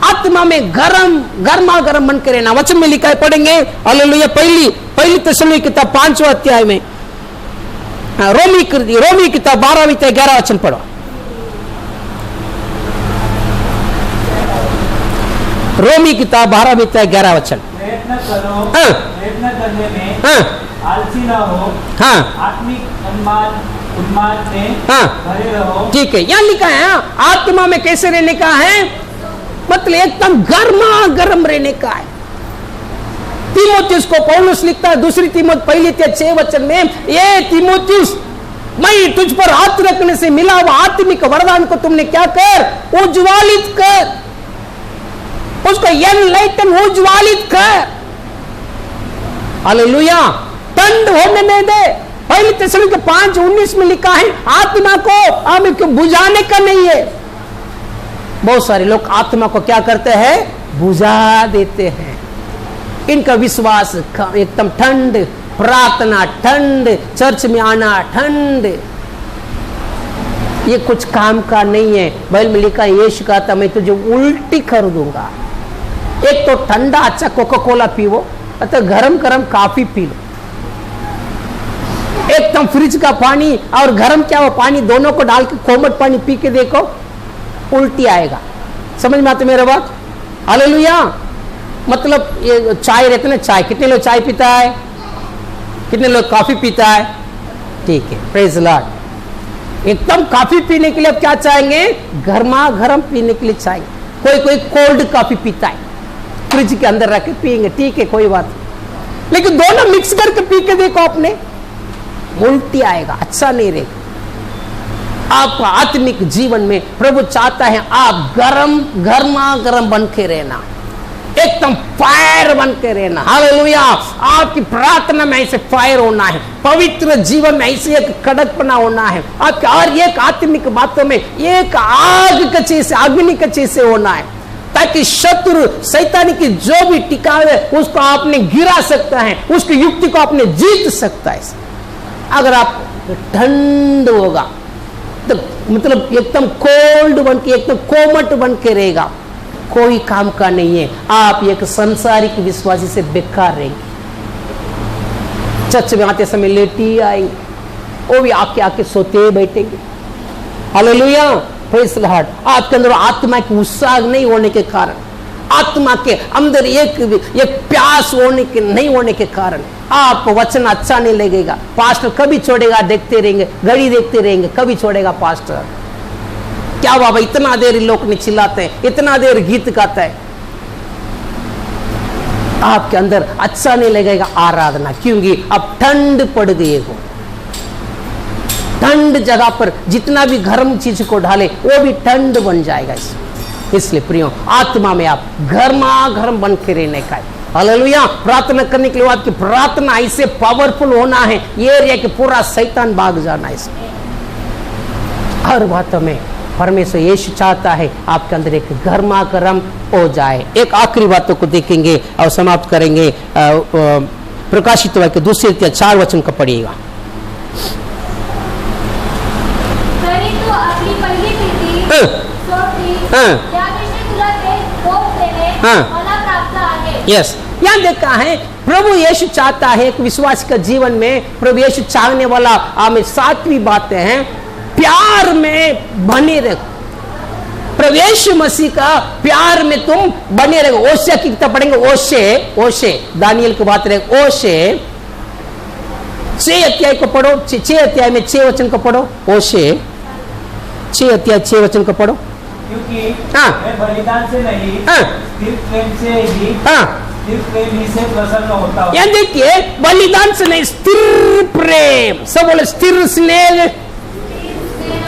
आत्मा में गर्मा गर्म बन के रहना। वचन में लिखा है, पढ़ेंगे। हालेलुया। पहली तस्सलोनिकी की किताब 5वां अध्याय में, रोमी किताब 12वां अध्याय 11 वचन पढ़ो। रोमी किताब 12वां अध्याय 11 वचन। प्रयत्न करो, प्रयत्न करने में आलसी न हो, आत्मिक उन्माद में भरे रहो। ठीक है, यहाँ लिखा है आत्मा में कैसे रहने का है, मतलब एकदम गर्मा गर्म रहने का है। तीमुथियुस को पौलुस लिखता है, दूसरी तीमुथियुस 1:6 वचन में, ये तीमुथियुस, मैं तुझ पर हाथ रखने से मिला हुआ आत्मिक वरदान को तुमने क्या कर, उज्ज्वलित कर, उसको एनलाइटन, उज्ज्वलित कर। हालेलुया। ठंड होने नहीं दे। पहली थिस्सलुनीकी 5:19 में लिखा है, आत्मा को हमें क्यों बुझाने का नहीं है। बहुत सारे लोग आत्मा को क्या करते हैं, बुझा देते हैं। इनका विश्वास एकदम ठंड, प्रार्थना ठंड, चर्च में आना ठंड, ये कुछ काम का नहीं है। बाइबल में लिखा है, यीशु कहता मैं तुझे उल्टी कर दूंगा। एक तो ठंडा अच्छा कोका कोला पीवो, अतः गरम गरम काफी पी लो। एकदम फ्रिज का पानी और गरम क्या वो पानी दोनों को डाल के कोमट पानी पी के देखो, उल्टी आएगा। समझ में आते मेरा बात? हालेलुया। मतलब ये चाय रहते ना, चाय कितने लोग चाय पीता है, कितने लोग कॉफी पीता है? ठीक है, प्रेज लॉर्ड। एकदम कॉफी पीने के लिए अब क्या चाहेंगे, गर्मा गर्म पीने के लिए चाहिए। कोई कोल्ड कॉफी पीता है, फ्रिज के अंदर रख के पिएंगे, ठीक है, कोई बात। लेकिन दोनों मिक्स करके पी के देखो, अपने उल्टी आएगा, अच्छा नहीं रहेगा। आपका आत्मिक जीवन में प्रभु चाहता है आप गर्मा गर्म बन के रहना, एकदम फायर बन के रहना। हालेलुया। आपकी प्रार्थना में ऐसे फायर होना है, पवित्र जीवन में ऐसे एक कड़कपना होना है, आपके और एक आत्मिक बातों में एक आग का चीज से, अग्नि का चीज से होना है। ताकि शत्रु शैतान की जो भी टिकावे उसको आपने गिरा सकता है, उसकी युक्ति को आपने जीत सकता है। अगर आप ठंड होगा तो मतलब एकदम कोल्ड बन के, एकदम कोमट बन के रहेगा, कोई काम का नहीं है। आप एक संसारिक विश्वासी से बेकार रहेंगे। चर्च में आते समय लेटी आएंगे, वो भी आके सोते बैठेंगे। Hallelujah, praise Lord. आपके अंदर आत्मा की उत्साह नहीं होने के कारण, आत्मा के अंदर एक प्यास होने के नहीं होने के कारण आपको वचन अच्छा नहीं लगेगा। पास्टर कभी छोड़ेगा, देखते रहेंगे, घड़ी देखते रहेंगे, कभी छोड़ेगा पास्टर। क्या बाबा इतना देर लोग ने चिल्लाते हैं, इतना देर गीत गाता है, आपके अंदर अच्छा नहीं लगेगा आराधना, क्योंकि अब ठंड पड़ गई हो। ठंड जगह पर जितना भी गर्म चीज को डाले वो भी ठंड बन जाएगा। इसलिए प्रियो, आत्मा में आप गर्मा गर्म बन के रहने का है। हालेलुया। प्रार्थना करने के लिए आपकी प्रार्थना ऐसे पावरफुल होना है, ये एरिया कि पूरा शैतान भाग जाना है। इसमें हर बातों में परमेश्वर यीशु चाहता है आपके अंदर एक गर्मा गर्म हो जाए। एक आखिरी बातों को देखेंगे और समाप्त करेंगे। प्रकाशित वाक्य 2-4 वचन को पढ़िएगा। परंतु आपली पहिली प्रीती सोडली, त्याविषयी तुला ते बोध देणे मला प्राप्त आहे। यस, यहाँ देखा है प्रभु यीशु चाहता है एक विश्वासी का जीवन में, प्रभु यीशु चाहने वाला हमें 7वीं बातें हैं, प्यार में बने रहो। प्रभु यीशु मसीह का प्यार में तुम बने रहो। ओशे की किताब पढ़ेंगे, ओशे दानियल की बात रहे। ओशे 6 अध्याय को पढ़ो, 6 अध्याय में 6 वचन को पढ़ो। ओशे 6 अध्याय 6 वचन को पढ़ो। क्योंकि मैं बलिदान से नहीं, स्थिर प्रेम से ही, स्थिर प्रेम ही से प्रसन्न होता हूं। यहाँ देखिए, बलिदान से नहीं, स्थिर प्रेम। सब बोले स्थिर स्नेह,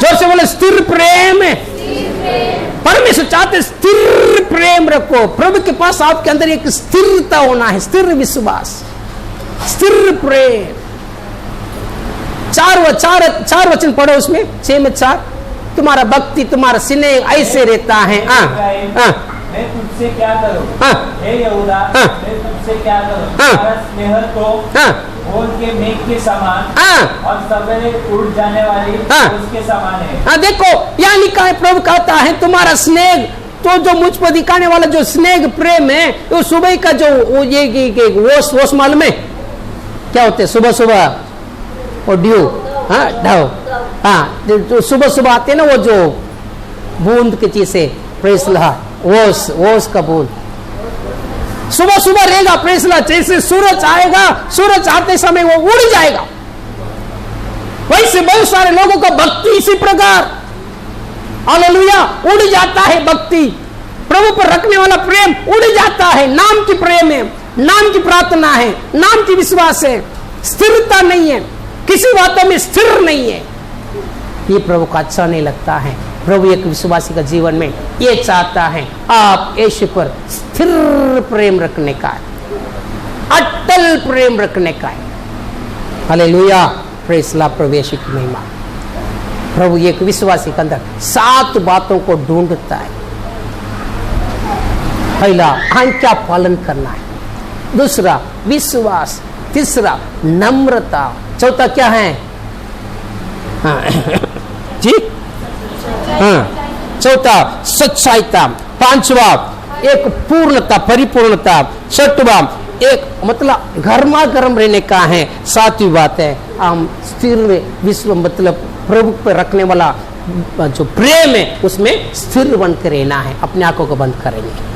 जोर से बोले स्थिर प्रेम। परमेश्वर चाहते स्थिर प्रेम रखो। प्रभु के पास आपके अंदर एक स्थिरता होना है, स्थिर विश्वास, स्थिर प्रेम। 4 वचन पढ़ो उसमें, 6 में 4। तुम्हारा भक्ति, तुम्हारा स्नेह ऐसे रहता है। मैं तुझसे क्या करूं? हे यहूदा, मैं तुझसे क्या करूं? तुम्हारा स्नेह तो भोर के मेघ के समान और सवेरे उड़ जाने वाली उसके समान है। देखो यहाँ लिखा है, प्रभु कहता है तुम्हारा स्नेह, तो जो मुझ पर दिखाने वाला जो स्नेह प्रेम है, तो सुबह का जो ये वोस मालूम है क्या होते हैं? सुबह सुबह और ड्यू, ढाव, जो सुबह सुबह आते हैं ना, वो जो बूंद की चीज से, प्रेस लहा, वोस का बूंद सुबह सुबह रहेगा। प्रेस लहा, जैसे सूरज आएगा, सूरज आते समय वो उड़ जाएगा। वैसे बहुत सारे लोगों का भक्ति इसी प्रकार, हालेलुया, उड़ जाता है। भक्ति प्रभु पर रखने वाला प्रेम उड़ जाता है। नाम की प्रेम है, नाम की प्रार्थना है, नाम की विश्वास है, स्थिरता नहीं है, किसी बातों में स्थिर नहीं है। ये प्रभु को अच्छा नहीं लगता है। प्रभु एक विश्वासी का जीवन में ये चाहता है, आप यीशु पर स्थिर प्रेम रखने का है, अटल प्रेम रखने का है। Hallelujah, praise the Lord. प्रभु यीशु की महिमा। प्रभु एक विश्वासी के अंदर 7 बातों को ढूंढता है। पहला, आज्ञा पालन करना है। दूसरा, विश्वास। तीसरा, नम्रता। चौथा क्या है? जी, चौथा सच्चाईता। 5वां, एक पूर्णता, परिपूर्णता। 6वां, एक मतलब गर्मा गर्म रहने का है। 7वीं बात है, हम स्थिर विश्व मतलब प्रभु पर रखने वाला जो प्रेम है उसमें स्थिर बन कर रहना है। अपने आंखों को बंद करेंगे।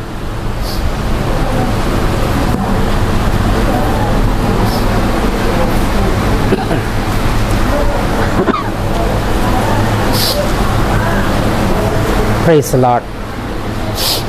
Praise the Lord.